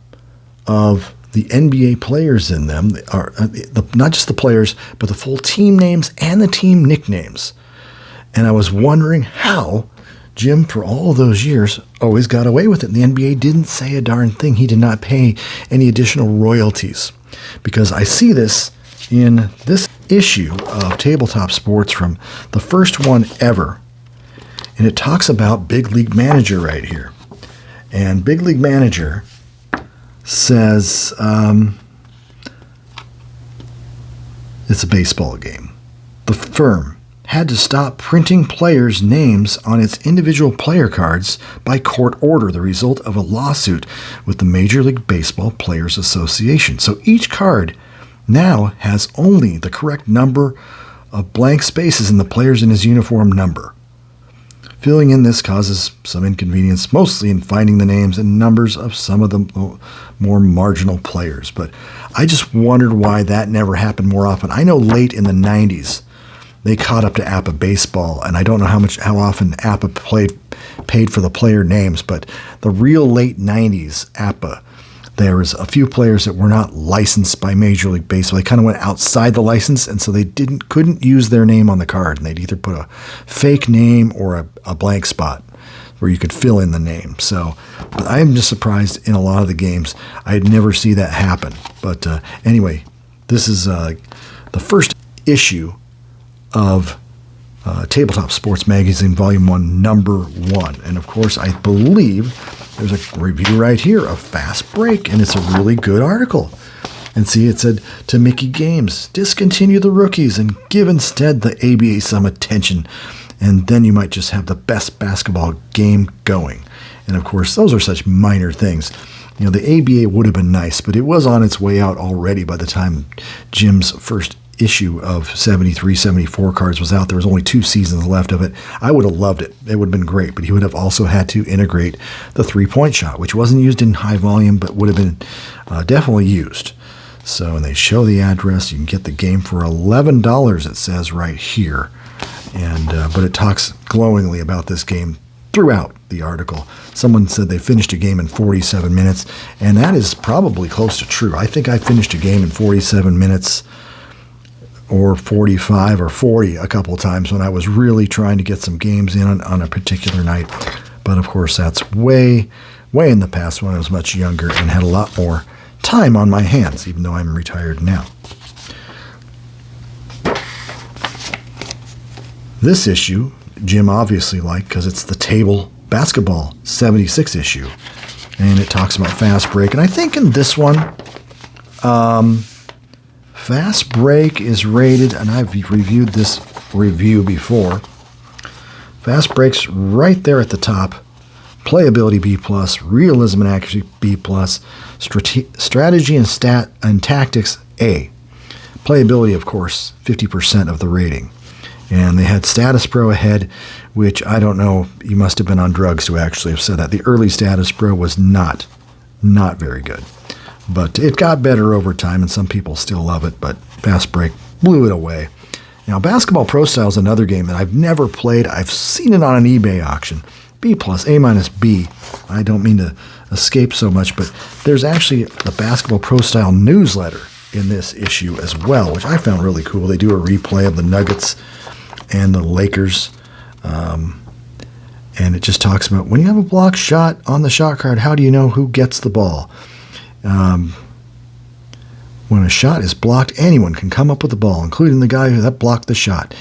of the NBA players in them, not just the players, but the full team names and the team nicknames. And I was wondering how Jim, for all of those years, always got away with it. And the NBA didn't say a darn thing. He did not pay any additional royalties. Because I see this in this issue of Tabletop Sports from the first one ever. And it talks about Big League Manager right here. And Big League Manager says it's a baseball game. The firm had to stop printing players' names on its individual player cards by court order, the result of a lawsuit with the Major League Baseball Players Association. So each card now has only the correct number of blank spaces in the players in his uniform number. Filling in this causes some inconvenience, mostly in finding the names and numbers of some of the more marginal players. But I just wondered why that never happened more often. I know late in the 90s, they caught up to APBA baseball, and I don't know how often APBA paid for the player names, but the real late 90s APBA, there was a few players that were not licensed by Major League Baseball. They kind of went outside the license, and so they couldn't use their name on the card, and they'd either put a fake name or a blank spot where you could fill in the name. So but I'm just surprised in a lot of the games I'd never see that happen. But anyway, this is the first issue of Tabletop Sports Magazine, Volume 1, Number 1. And of course, I believe there's a review right here of Fast Break, and it's a really good article. And see, it said, to Mickey Games, discontinue the rookies and give instead the ABA some attention, and then you might just have the best basketball game going. And of course, those are such minor things. The ABA would have been nice, but it was on its way out already by the time Jim's first issue of 73, 74 cards was out. There was only 2 seasons left of it. I would have loved it. It would have been great, but he would have also had to integrate the 3-point shot, which wasn't used in high volume, but would have been definitely used. So, and they show the address. You can get the game for $11, it says right here. And but it talks glowingly about this game throughout the article. Someone said they finished a game in 47 minutes, and that is probably close to true. I think I finished a game in 47 minutes or 45 or 40 a couple of times when I was really trying to get some games in on a particular night. But of course, that's way in the past when I was much younger and had a lot more time on my hands, even though I'm retired now. This issue, Jim obviously liked because it's the Table Basketball 76 issue. And it talks about fast break. And I think in this one, fast break is rated, and I've reviewed this review before. Fast break's right there at the top. Playability B+, realism and accuracy B+, strategy and tactics A. Playability, of course, 50% of the rating. And they had Status Pro ahead, which I don't know, you must have been on drugs to actually have said that. The early Status Pro was not very good. But it got better over time, and some people still love it, but Fast Break blew it away. Now, Basketball Pro Style is another game that I've never played. I've seen it on an eBay auction. B+, A-B. I don't mean to escape so much, but there's actually the Basketball Pro Style newsletter in this issue as well, which I found really cool. They do a replay of the Nuggets and the Lakers, and it just talks about when you have a blocked shot on the shot card, how do you know who gets the ball? When a shot is blocked, anyone can come up with the ball, including the guy that blocked the shot.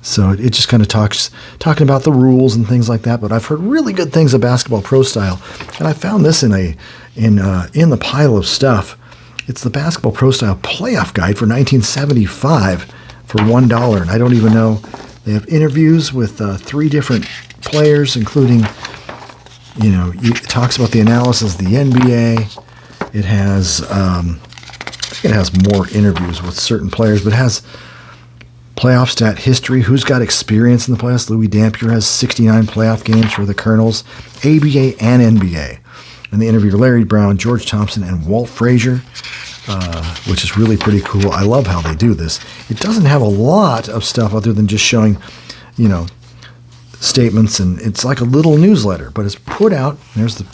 So it just kind of talking about the rules and things like that. But I've heard really good things of Basketball Pro Style, and I found this in the pile of stuff. It's the Basketball Pro Style Playoff Guide for 1975 for $1, and I don't even know. They have interviews with 3 different players, including, it talks about the analysis of the NBA. It has, I think it has more interviews with certain players, but it has playoff stat history, who's got experience in the playoffs. Louis Dampier has 69 playoff games for the Colonels, ABA and NBA. And they interviewed Larry Brown, George Thompson, and Walt Frazier, which is really pretty cool. I love how they do this. It doesn't have a lot of stuff other than just showing, statements, and it's like a little newsletter, but it's put out. There's the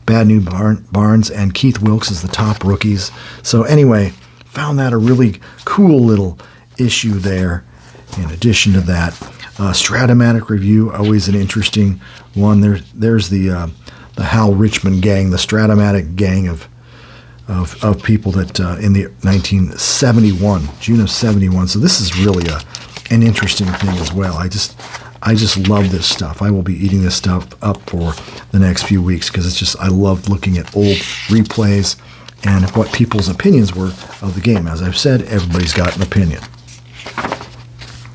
Bad News Barnes, and Keith Wilkes is the top rookies. So anyway, found that a really cool little issue there. In addition to that, Stratomatic Review, always an interesting one. There's the Hal Richmond gang, the Stratomatic gang of people that in the 1971, June of 71. So this is really an interesting thing as well. I just love this stuff. I will be eating this stuff up for the next few weeks because I love looking at old replays and what people's opinions were of the game. As I've said, everybody's got an opinion.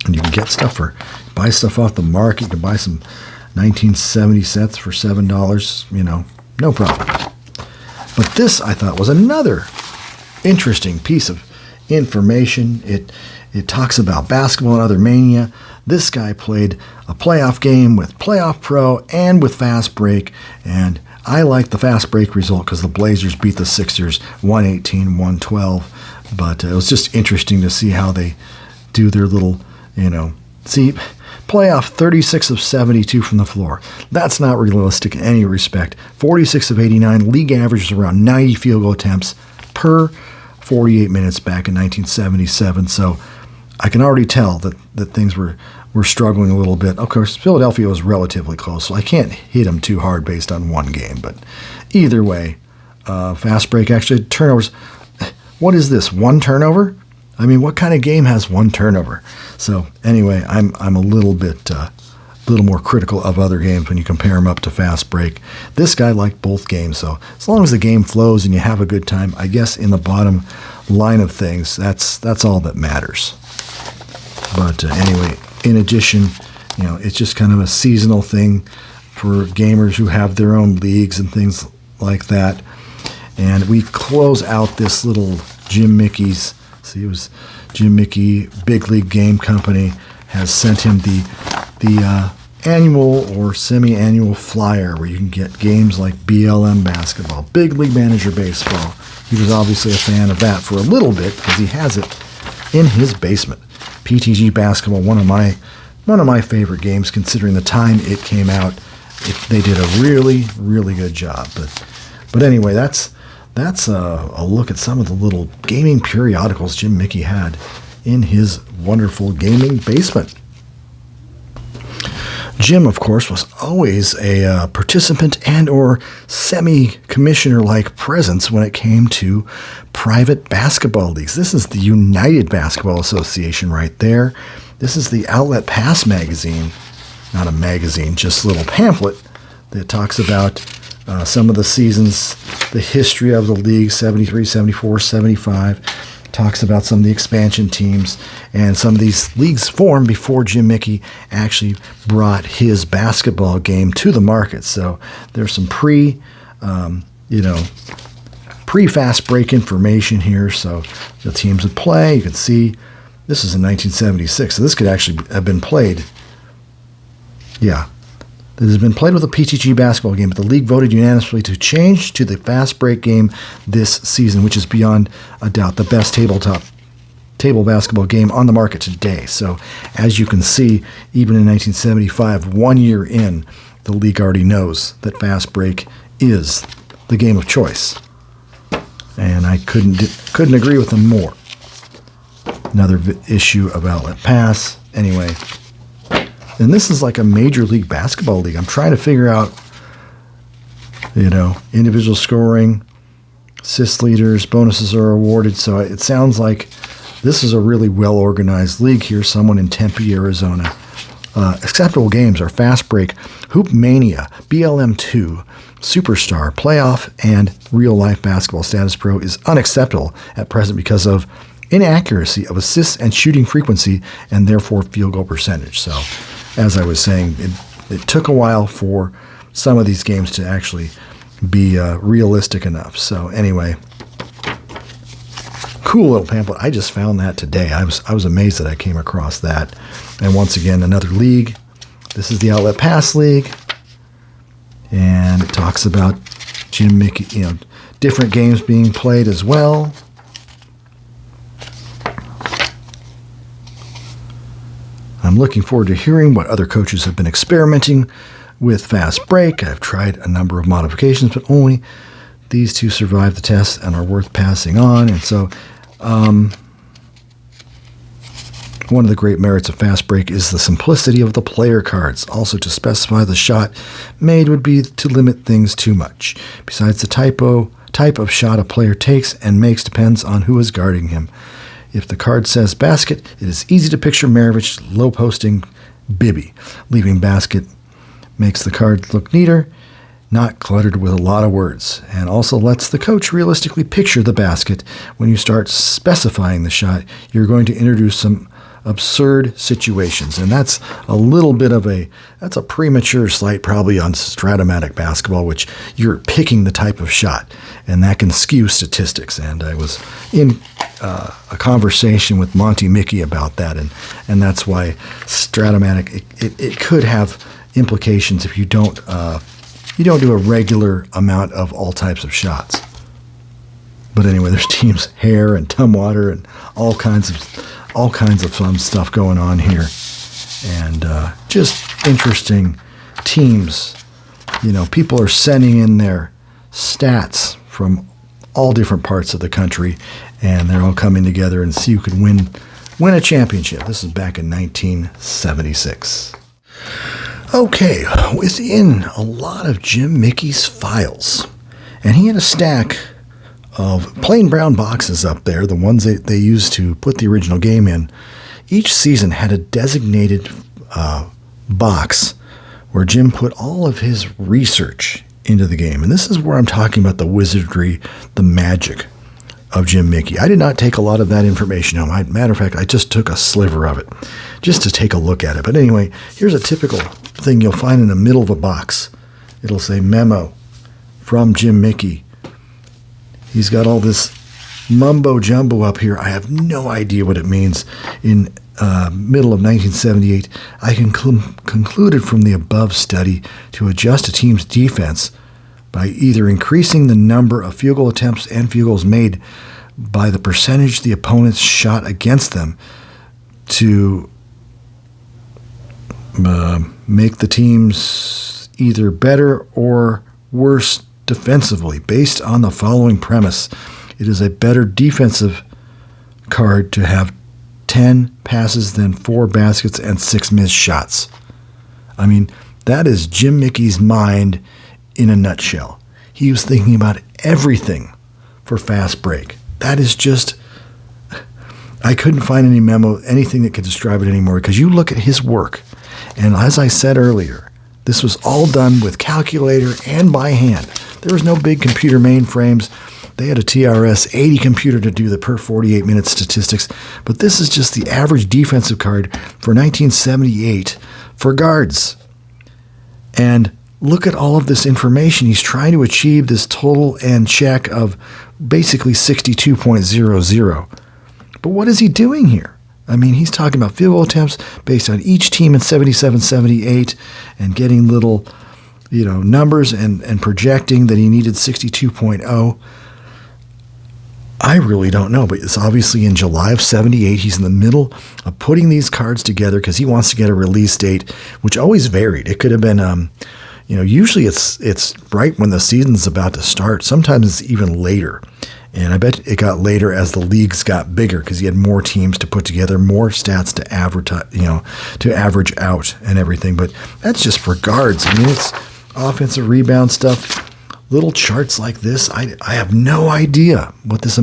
And you can get buy stuff off the market. You can buy some 1970 sets for $7, no problem. But this, I thought, was another interesting piece of information. It talks about basketball and other mania. This guy played a playoff game with Playoff Pro and with Fast Break, and I like the Fast Break result because the Blazers beat the Sixers 118-112. But it was just interesting to see how they do their little, see, playoff 36 of 72 from the floor. That's not realistic in any respect. 46 of 89. League average is around 90 field goal attempts per 48 minutes back in 1977. So I can already tell that things were struggling a little bit. Of course, Philadelphia was relatively close, so I can't hit them too hard based on one game. But either way, Fast Break actually had turnovers. What is this, 1 turnover? I mean, what kind of game has 1 turnover? So anyway, I'm a little more critical of other games when you compare them up to Fast Break. This guy liked both games, so as long as the game flows and you have a good time, I guess in the bottom line of things, that's all that matters. But anyway, in addition, it's just kind of a seasonal thing for gamers who have their own leagues and things like that. And we close out this little Jim Mickey's See, it was Jim Mickey, Big League Game Company, has sent him the annual or semi-annual flyer where you can get games like BLM basketball, Big League Manager baseball. He was obviously a fan of that for a little bit because he has it in his basement. PTG basketball, one of my favorite games considering the time it came out. They did a really, really good job. But anyway, that's a look at some of the little gaming periodicals Jim Mickey had in his wonderful gaming basement. Jim, of course, was always a participant and or semi-commissioner-like presence when it came to private basketball leagues. This is the United Basketball Association right there. This is the Outlet Pass magazine. Not a magazine, just a little pamphlet that talks about some of the seasons, the history of the league, 73, 74, 75. Talks about some of the expansion teams, and some of these leagues formed before Jim Mickey actually brought his basketball game to the market. So there's some pre-fast break information here. So the teams would play. You can see this is in 1976. So this could actually have been played. Yeah. It has been played with a PTG basketball game, but the league voted unanimously to change to the fast break game this season, which is beyond a doubt the best table basketball game on the market today. So as you can see, even in 1975, 1 year in, the league already knows that fast break is the game of choice. And I couldn't agree with them more. Another issue of Outlet Pass. Anyway. And this is like a major league basketball league. I'm trying to figure out, individual scoring, assist leaders, bonuses are awarded. So it sounds like this is a really well-organized league here. Someone in Tempe, Arizona. Acceptable games are Fast Break, Hoop Mania, BLM2, Superstar, Playoff, and Real Life Basketball. Status Pro is unacceptable at present because of inaccuracy of assists and shooting frequency and therefore field goal percentage. So as I was saying, it took a while for some of these games to actually be realistic enough. So anyway, cool little pamphlet. I just found that today. I was amazed that I came across that. And once again, another league. This is the Outlet Pass League. And it talks about Jim Mickey, different games being played as well. I'm looking forward to hearing what other coaches have been experimenting with fast break. I've tried a number of modifications, but only these two survived the test and are worth passing on. And so one of the great merits of fast break is the simplicity of the player cards. Also, to specify the shot made would be to limit things too much. Besides, the type of shot a player takes and makes depends on who is guarding him. If the card says basket, it is easy to picture Maravich low-posting Bibby. Leaving basket makes the card look neater, not cluttered with a lot of words, and also lets the coach realistically picture the basket. When you start specifying the shot, you're going to introduce some absurd situations, and that's a little bit of that's a premature slight probably on Stratomatic basketball, which you're picking the type of shot, and that can skew statistics. And I was in a conversation with Monty Mickey about that, and that's why Stratomatic it could have implications if you don't do a regular amount of all types of shots. But anyway, there's teams Hare and Tumwater and all kinds of fun stuff going on here, and just interesting teams. People are sending in their stats from all different parts of the country, and they're all coming together and see who can win a championship. This is back in 1976. Okay, within a lot of Jim Mickey's files, and he had a stack of plain brown boxes up there, the ones that they used to put the original game in. Each season had a designated box where Jim put all of his research into the game. And this is where I'm talking about the wizardry, the magic of Jim Mickey. I did not take a lot of that information home. Matter of fact, I just took a sliver of it just to take a look at it. But anyway, here's a typical thing you'll find in the middle of a box. It'll say memo from Jim Mickey. He's got all this mumbo jumbo up here. I have no idea what it means. In middle of 1978, I concluded from the above study to adjust a team's defense by either increasing the number of field goal attempts and field goals made by the percentage the opponents shot against them to make the teams either better or worse defensively, based on the following premise. It is a better defensive card to have 10 passes than 4 baskets and 6 missed shots. I mean, that is Jim Mickey's mind in a nutshell. He was thinking about everything for fast break. That is just, I couldn't find anything that could describe it anymore, because you look at his work, and as I said earlier, this was all done with calculator and by hand. There was no big computer mainframes. They had a TRS-80 computer to do the per 48-minute statistics, but this is just the average defensive card for 1978 for guards. And look at all of this information. He's trying to achieve this total and check of basically 62.00. But what is he doing here? I mean, he's talking about field goal attempts based on each team in 77-78 and getting little, numbers and projecting that he needed 62.0. I really don't know, but it's obviously in July of 78. He's in the middle of putting these cards together because he wants to get a release date, which always varied. It could have been, usually it's right when the season's about to start. Sometimes it's even later. And I bet it got later as the leagues got bigger because he had more teams to put together, more stats to advertise, to average out and everything. But that's just for guards. I mean, it's offensive rebound stuff. Little charts like this, I have no idea what this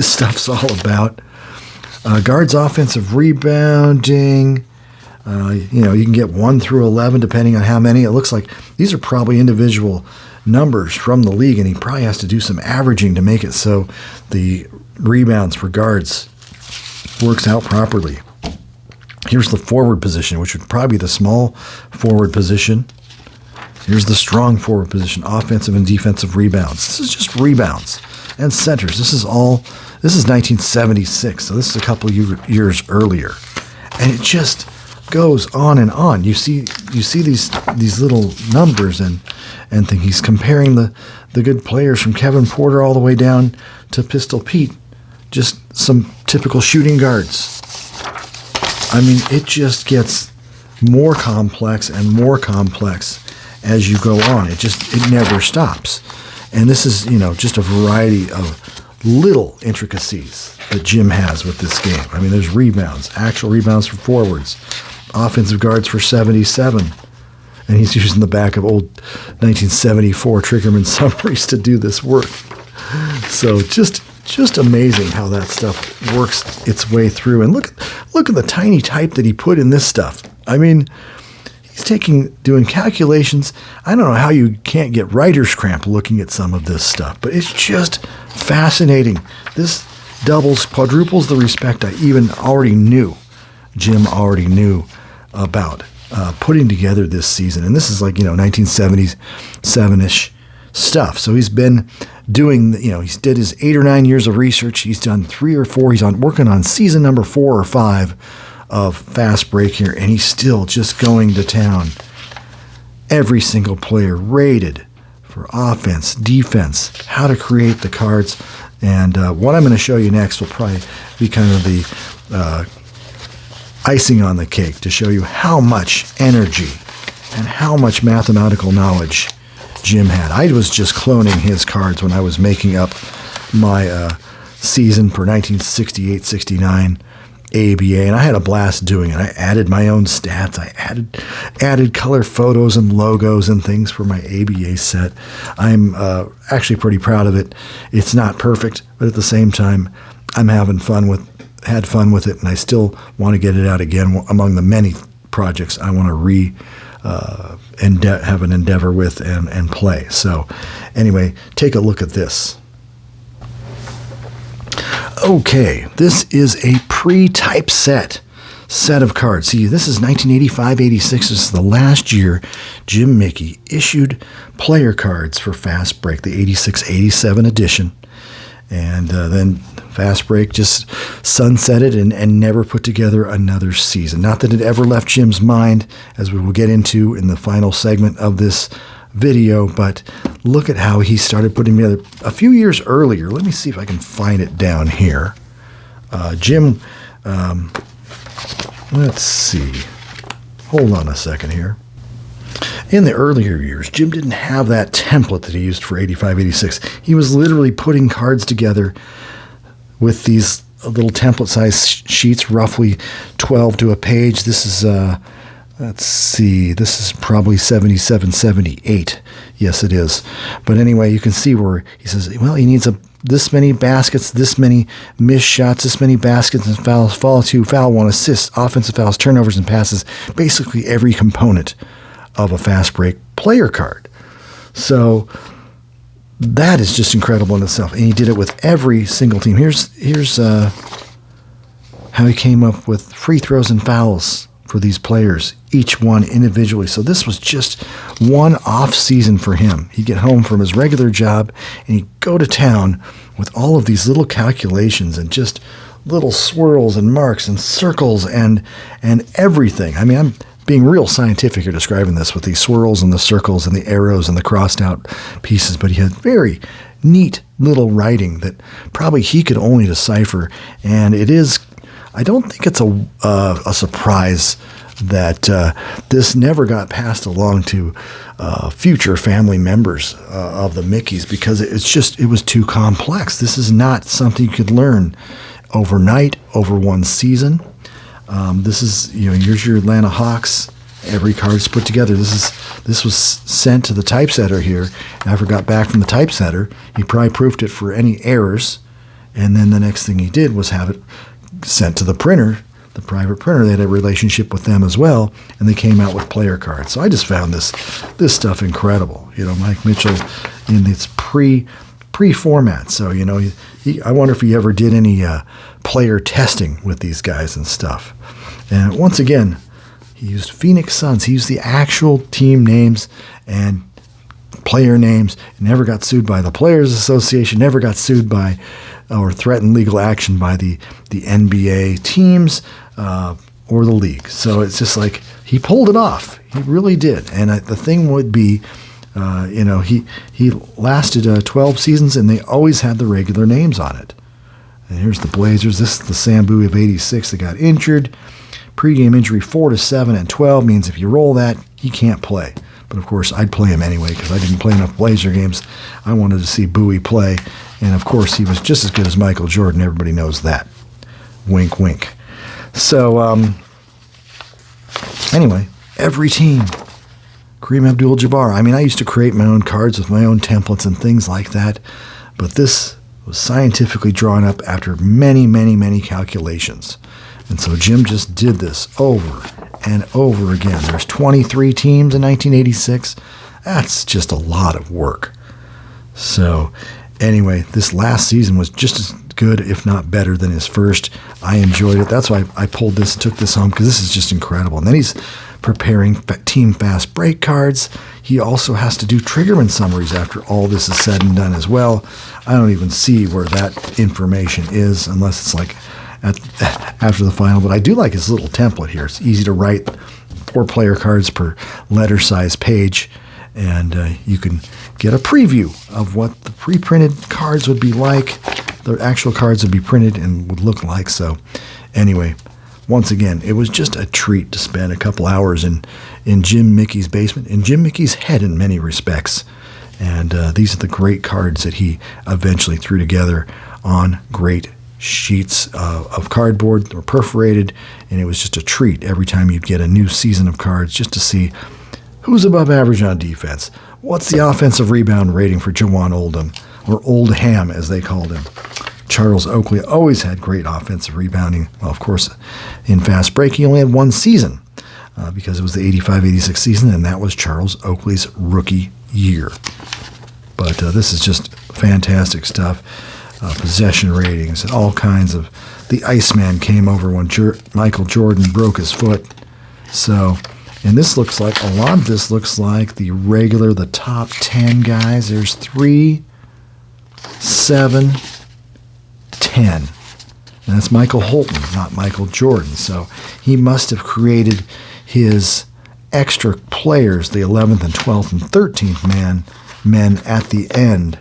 stuff's all about. Guards offensive rebounding. You can get 1 through 11 depending on how many. It looks like these are probably individual numbers from the league, and he probably has to do some averaging to make it so the rebounds for guards works out properly. Here's the forward position, which would probably be the small forward position. Here's the strong forward position, offensive and defensive rebounds. This is just rebounds and centers. This is 1976, so this is a couple years earlier, and it just goes on and on. You see these little numbers and think he's comparing the good players from Kevin Porter all the way down to Pistol Pete, just some typical shooting guards. I mean, it just gets more complex and more complex as you go on. It never stops. And this is, just a variety of little intricacies that Jim has with this game. I mean, there's rebounds, actual rebounds for forwards, offensive guards for 77. And he's using the back of old 1974 Triggerman summaries to do this work. So just amazing how that stuff works its way through. And look at the tiny type that he put in this stuff. I mean, he's doing calculations. I don't know how you can't get writer's cramp looking at some of this stuff, but it's just fascinating. This doubles, quadruples the respect I even already knew. Jim already knew about putting together this season. And this is like, 1977-ish stuff. So he's been doing, he did his 8 or 9 years of research. He's done 3 or 4. He's working on season number 4 or 5 of Fast Break here, and he's still just going to town. Every single player rated for offense, defense, how to create the cards. And what I'm going to show you next will probably be kind of the icing on the cake to show you how much energy and how much mathematical knowledge Jim had. I was just cloning his cards when I was making up my season for 1968-69 APBA, and I had a blast doing it. I added my own stats. I added color photos and logos and things for my APBA set. I'm actually pretty proud of it. It's not perfect, but at the same time, I'm had fun with it, and I still want to get it out again among the many projects I want to have an endeavor with and play. So anyway, take a look at this. Okay, this is a pre-typeset set of cards. See, this is 1985-86. This is the last year Jim Mickey issued player cards for Fast Break, the 86-87 edition. And then Fast Break just sunsetted and never put together another season. Not that it ever left Jim's mind, as we will get into in the final segment of this video, but look at how he started putting together a few years earlier. Let me see if I can find it down here. Jim, let's see. Hold on a second here. In the earlier years, Jim didn't have that template that he used for 85-86. He was literally putting cards together with these little template-sized sheets, roughly 12 to a page. This is, let's see, this is probably 77, 78. Yes, it is. But anyway, you can see where he says, well, he needs this many baskets, this many missed shots, this many baskets and fouls, foul 2, foul 1, assists, offensive fouls, turnovers, and passes. Basically every component of a Fast Break player card. So that is just incredible in itself. And he did it with every single team. Here's how he came up with free throws and fouls for these players, each one individually. So this was just one off season for him. He'd get home from his regular job and he'd go to town with all of these little calculations and just little swirls and marks and circles and everything. I mean, I'm being real scientific here describing this with these swirls and the circles and the arrows and the crossed out pieces, but he had very neat little writing that probably he could only decipher. And it is, I don't think it's a surprise that this never got passed along to future family members of the Mickeys, because it was too complex. This is not something you could learn overnight over one season. This is, here's your Atlanta Hawks. Every card's put together. This was sent to the typesetter here. After it got back from the typesetter, he probably proofed it for any errors, and then the next thing he did was have it sent to the printer, the private printer. They had a relationship with them as well, and they came out with player cards. So I just found this stuff incredible. Mike Mitchell in its pre-format. So I wonder if he ever did any player testing with these guys and stuff. And once again, he used Phoenix Suns. He used the actual team names and player names. Never got sued by the Players Association. Never got sued by or threatened legal action by the NBA teams or the league. So it's just like he pulled it off. He really did. And the thing would be, he lasted 12 seasons, and they always had the regular names on it. And here's the Blazers. This is the Sam Bowie of 86 that got injured. Pre-game injury 4 to 7 and 12 means if you roll that, he can't play. But of course, I'd play him anyway because I didn't play enough Blazer games. I wanted to see Bowie play. And of course, he was just as good as Michael Jordan. Everybody knows that. Wink, wink. So, anyway, every team. Kareem Abdul-Jabbar. I mean, I used to create my own cards with my own templates and things like that. But this was scientifically drawn up after many, many, many calculations. And so Jim just did this over and over again. There's 23 teams in 1986. That's just a lot of work. So anyway, this last season was just as good, if not better, than his first. I enjoyed it. That's why I pulled this, took this home, because this is just incredible. And then he's preparing Team Fast Break cards. He also has to do triggerman summaries after all this is said and done as well. I don't even see where that information is unless it's like after the final. But I do like his little template here. It's easy to write, 4 player cards per letter size page. And you can get a preview of what the pre-printed cards would be like. The actual cards would be printed and would look like. So anyway, once again, it was just a treat to spend a couple hours in Jim Mickey's basement, in Jim Mickey's head in many respects. And these are the great cards that he eventually threw together on great sheets of cardboard that were perforated. And it was just a treat every time you'd get a new season of cards just to see who's above average on defense. What's the offensive rebound rating for Jawan Oldham, or Oldham as they called him? Charles Oakley always had great offensive rebounding. Well, of course, in Fast Break, he only had one season because it was the 85-86 season, and that was Charles Oakley's rookie year. But this is just fantastic stuff. Possession ratings and all kinds of... The Iceman came over when Michael Jordan broke his foot. So... And this looks like, a lot of this looks like the top 10 guys. There's 3, 7, 10. And that's Michael Holton, not Michael Jordan. So he must have created his extra players, the 11th and 12th and 13th men at the end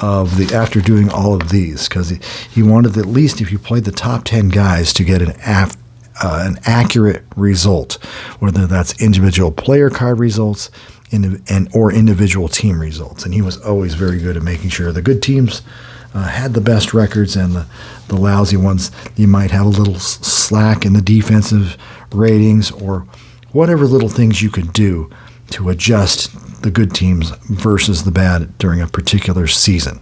of after doing all of these, because he wanted at least, if you played the top 10 guys, to get an accurate result, whether that's individual player card results or individual team results. And he was always very good at making sure the good teams had the best records, and the lousy ones, you might have a little slack in the defensive ratings or whatever little things you could do to adjust the good teams versus the bad during a particular season.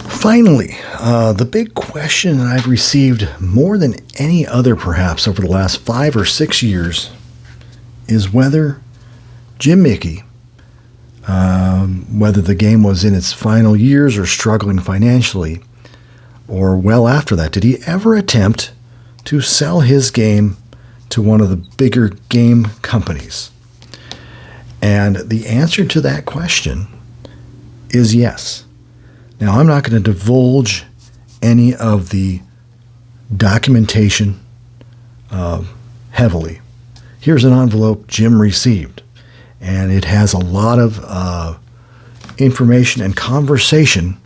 Finally, the big question that I've received more than any other perhaps over the last 5 or 6 years is whether Jim Mickey, whether the game was in its final years or struggling financially, or well after that, did he ever attempt to sell his game to one of the bigger game companies? And the answer to that question is yes. Now, I'm not going to divulge any of the documentation heavily. Here's an envelope Jim received, and it has a lot of information and conversation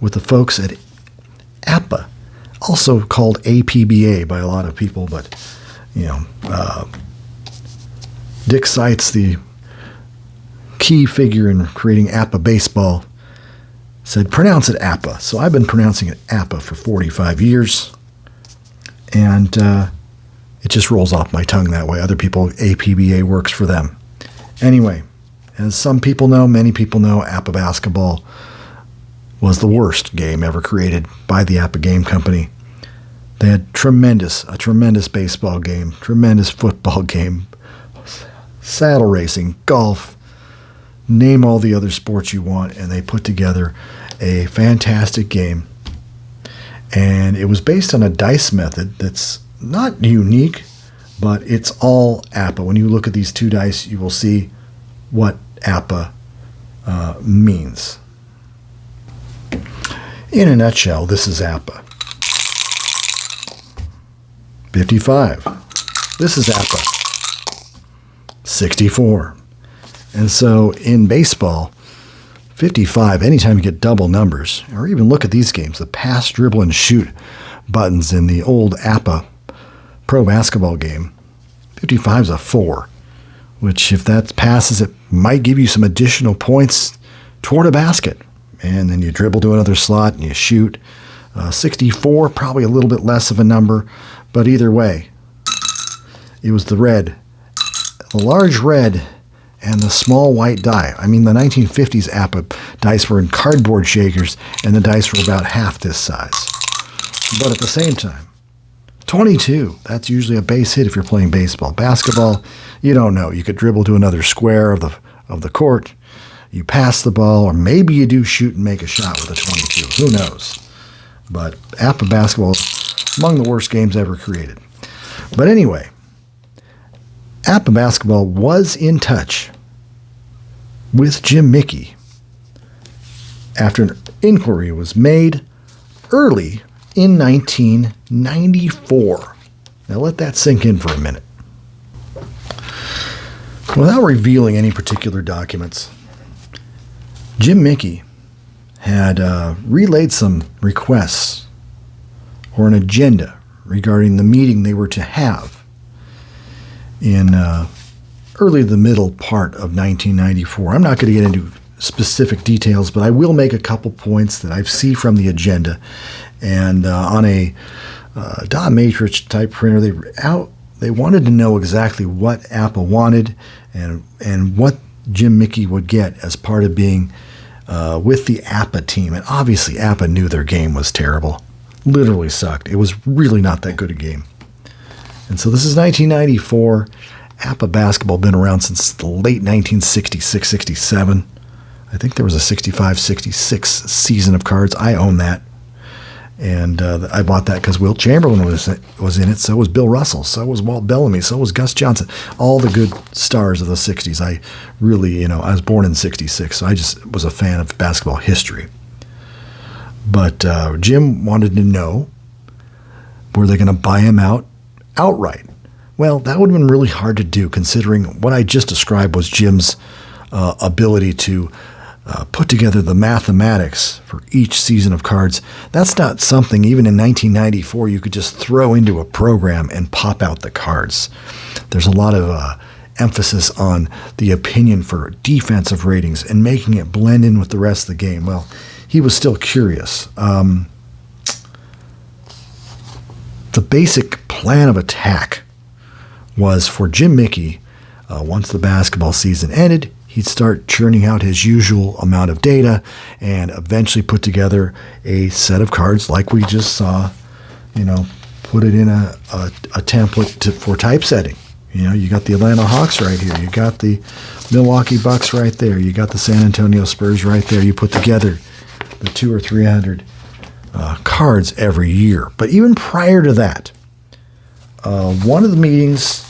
with the folks at APBA, also called APBA by a lot of people, but Dick Seitz, the key figure in creating APBA baseball, said pronounce it APBA. So I've been pronouncing it APBA for 45 years, and it just rolls off my tongue that way. Other people, APBA works for them. Anyway, as some people know, many people know, APBA basketball was the worst game ever created by the APBA game company. They had a tremendous baseball game, tremendous football game, saddle racing, golf, name all the other sports you want, and they put together a fantastic game. And it was based on a dice method that's not unique, but it's all APBA. When you look at these two dice, you will see what APBA means. In a nutshell, this is APBA. 55. This is APBA. 64. And so in baseball, 55, anytime you get double numbers, or even look at these games, the pass, dribble, and shoot buttons in the old APBA pro basketball game, 55 is a 4, which if that passes, it might give you some additional points toward a basket. And then you dribble to another slot and you shoot. 64, probably a little bit less of a number, but either way, it was the large red and the small white die. I mean, the 1950s APBA dice were in cardboard shakers, and the dice were about half this size. But at the same time, 22, that's usually a base hit if you're playing baseball. Basketball, you don't know. You could dribble to another square of the court, you pass the ball, or maybe you do shoot and make a shot with a 22. Who knows? But APBA basketball is among the worst games ever created. But anyway, APBA basketball was in touch with Jim Mickey after an inquiry was made early in 1994. Now let that sink in for a minute. Without revealing any particular documents, Jim Mickey had relayed some requests or an agenda regarding the meeting they were to have in early to the middle part of 1994. I'm not going to get into specific details, but I will make a couple points that I see from the agenda. And on a dot matrix type printer, they wanted to know exactly what APBA wanted and what Jim Mickey would get as part of being with the APBA team. And obviously APBA knew their game was terrible. Literally sucked. It was really not that good a game. And so this is 1994. APBA basketball been around since the late 1966-67. I think there was a 65-66 season of cards. I own that. And I bought that because Wilt Chamberlain was in it. So was Bill Russell. So was Walt Bellamy. So was Gus Johnson. All the good stars of the 60s. I really, I was born in 66, so I just was a fan of basketball history. But Jim wanted to know, were they going to buy him out outright? Well, that would have been really hard to do, considering what I just described was Jim's ability to put together the mathematics for each season of cards. That's not something, even in 1994, you could just throw into a program and pop out the cards. There's a lot of emphasis on the opinion for defensive ratings and making it blend in with the rest of the game. Well, he was still curious. The basic plan of attack was for Jim Mickey, once the basketball season ended, he'd start churning out his usual amount of data and eventually put together a set of cards like we just saw, put it in a template for typesetting. You got the Atlanta Hawks right here. You got the Milwaukee Bucks right there. You got the San Antonio Spurs right there. You put together the 200 or 300 cards every year. But even prior to that, one of the meetings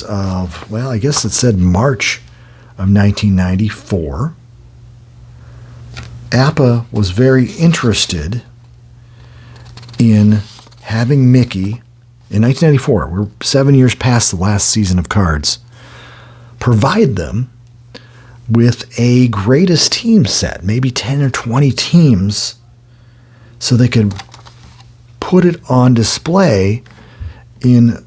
of, well, I guess it said March of 1994, APBA was very interested in having Mickey, in 1994, we're 7 years past the last season of cards, provide them with a greatest team set, maybe 10 or 20 teams, so they could put it on display in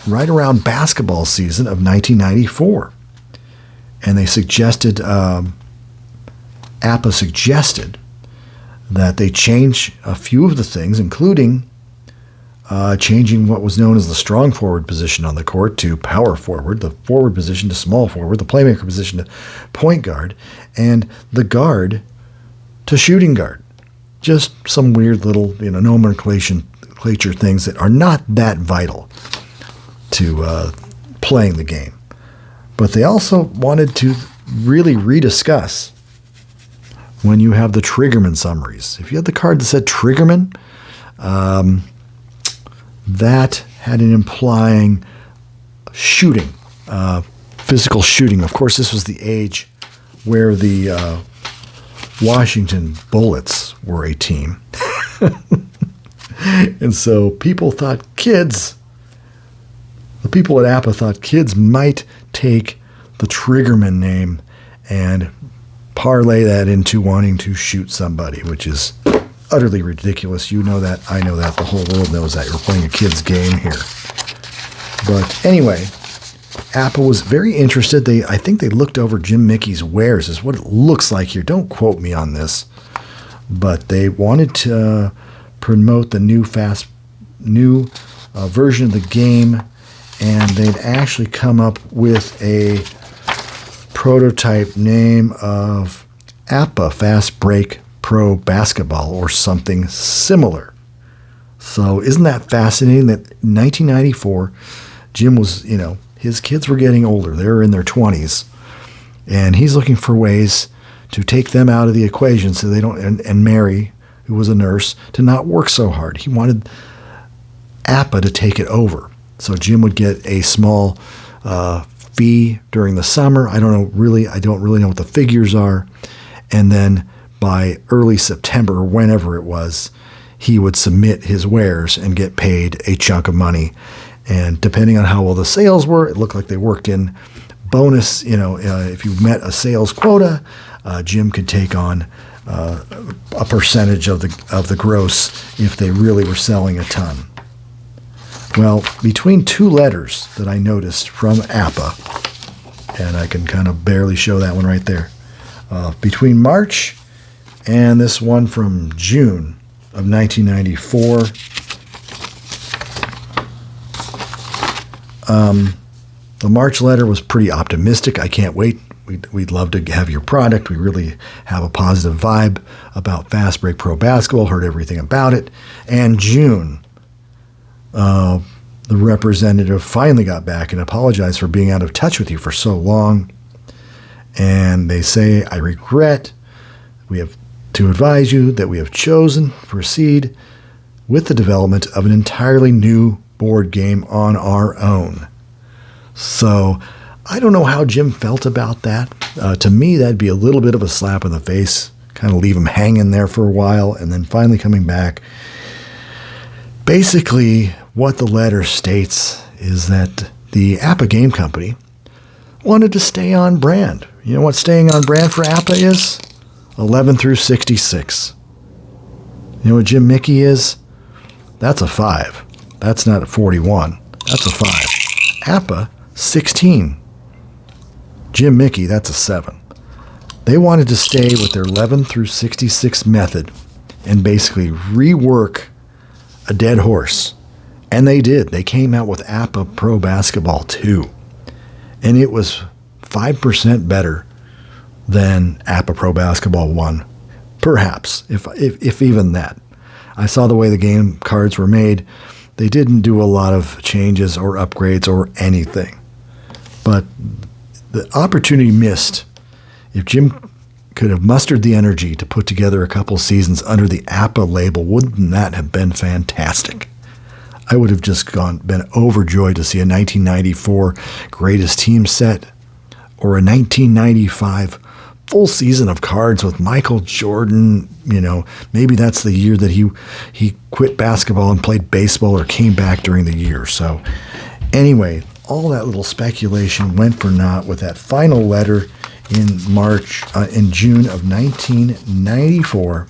right around basketball season of 1994. And they suggested, APBA suggested that they change a few of the things, including changing what was known as the strong forward position on the court to power forward, the forward position to small forward, the playmaker position to point guard, and the guard to shooting guard. Just some weird little, nomenclature things that are not that vital to playing the game. But they also wanted to really rediscuss when you have the Triggerman summaries. If you had the card that said Triggerman, that had an implying shooting, physical shooting. Of course, this was the age where the Washington Bullets were a team. And so people thought the people at APBA thought kids might take the Triggerman name and parlay that into wanting to shoot somebody, which is utterly ridiculous. You know that. I know that. The whole world knows that. You're playing a kid's game here. But anyway, APBA was very interested. I think they looked over Jim Mickey's wares, is what it looks like here. Don't quote me on this. But they wanted to promote the new version of the game, and they'd actually come up with a prototype name of APBA Fast Break Pro Basketball or something similar. So isn't that fascinating that in 1994, Jim was, his kids were getting older. They were in their 20s. And he's looking for ways to take them out of the equation so they don't, and Mary, who was a nurse, to not work so hard. He wanted APBA to take it over. So Jim would get a small fee during the summer. I don't really know what the figures are. And then by early September, whenever it was, he would submit his wares and get paid a chunk of money. And depending on how well the sales were, it looked like they worked in bonus. If you met a sales quota, Jim could take on a percentage of the gross if they really were selling a ton. Well, between two letters that I noticed from APBA, and I can kind of barely show that one right there, between March and this one from June of 1994, the March letter was pretty optimistic. I can't wait. We'd love to have your product. We really have a positive vibe about Fast Break Pro Basketball, heard everything about it. And June, the representative finally got back and apologized for being out of touch with you for so long. And they say, I regret, we have to advise you that we have chosen to proceed with the development of an entirely new board game on our own. So I don't know how Jim felt about that. To me, that'd be a little bit of a slap in the face, kind of leave them hanging there for a while, and then finally coming back. Basically, what the letter states is that the APBA Game Company wanted to stay on brand. You know what staying on brand for APBA is? 11 through 66. You know what Jim Mickey is? That's a 5. That's not a 41. That's a 5. APBA, 16. Jim Mickey, that's a 7. They wanted to stay with their 11 through 66 method and basically rework a dead horse. And they did. They came out with APBA Pro Basketball 2. And it was 5% better than APBA Pro Basketball 1. Perhaps, if even that. I saw the way the game cards were made. They didn't do a lot of changes or upgrades or anything. But the opportunity missed. If Jim could have mustered the energy to put together a couple seasons under the APBA label, wouldn't that have been fantastic? I would have just been overjoyed to see a 1994 greatest team set or a 1995 full season of cards with Michael Jordan. You know, maybe that's the year that he quit basketball and played baseball or came back during the year. So anyway, all that little speculation went for naught with that final letter in June of 1994,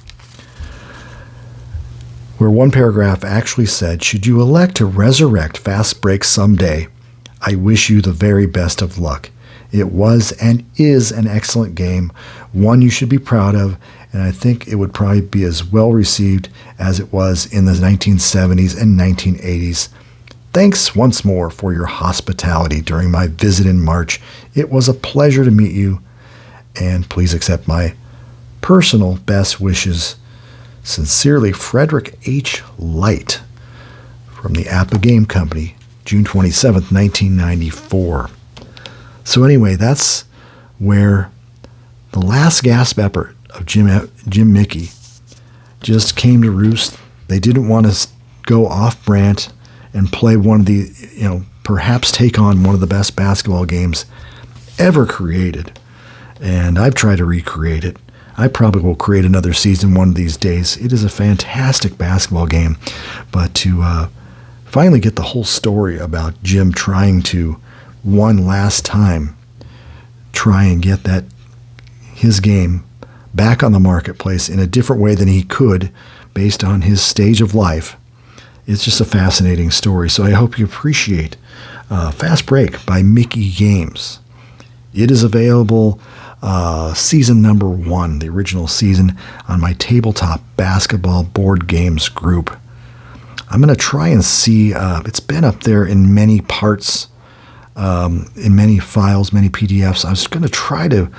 where one paragraph actually said, "Should you elect to resurrect Fast Break someday, I wish you the very best of luck. It was and is an excellent game, one you should be proud of, and I think it would probably be as well received as it was in the 1970s and 1980s. Thanks once more for your hospitality during my visit in March. It was a pleasure to meet you, and please accept my personal best wishes. Sincerely, Frederick H. Light," from the APBA Game Company, June 27th, 1994. So anyway, that's where the last gasp effort of Jim Mickey just came to roost. They didn't want to go off-brand and play one of the, perhaps take on one of the best basketball games ever created. And I've tried to recreate it. I probably will create another season one of these days. It is a fantastic basketball game. But to finally get the whole story about Jim trying to, one last time, try and get his game back on the marketplace in a different way than he could based on his stage of life, it's just a fascinating story. So I hope you appreciate Fast Break by Mickey Games. It is available season number 1, the original season, on my Tabletop Basketball Board Games group. I'm going to try and see, it's been up there in many parts, in many files, many PDFs. I was going to try to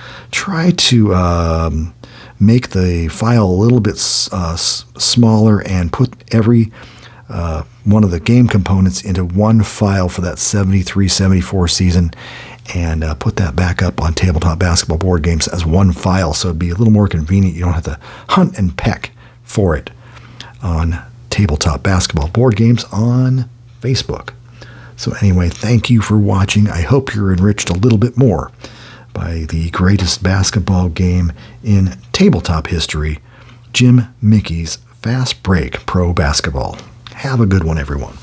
make the file a little bit smaller and put every one of the game components into one file for that 73-74 season, and put that back up on Tabletop Basketball Board Games as one file, so it'd be a little more convenient. You don't have to hunt and peck for it on Tabletop Basketball Board Games on Facebook. So anyway, thank you for watching. I hope you're enriched a little bit more by the greatest basketball game in tabletop history, Jim Mickey's Fast Break Pro Basketball. Have a good one, everyone.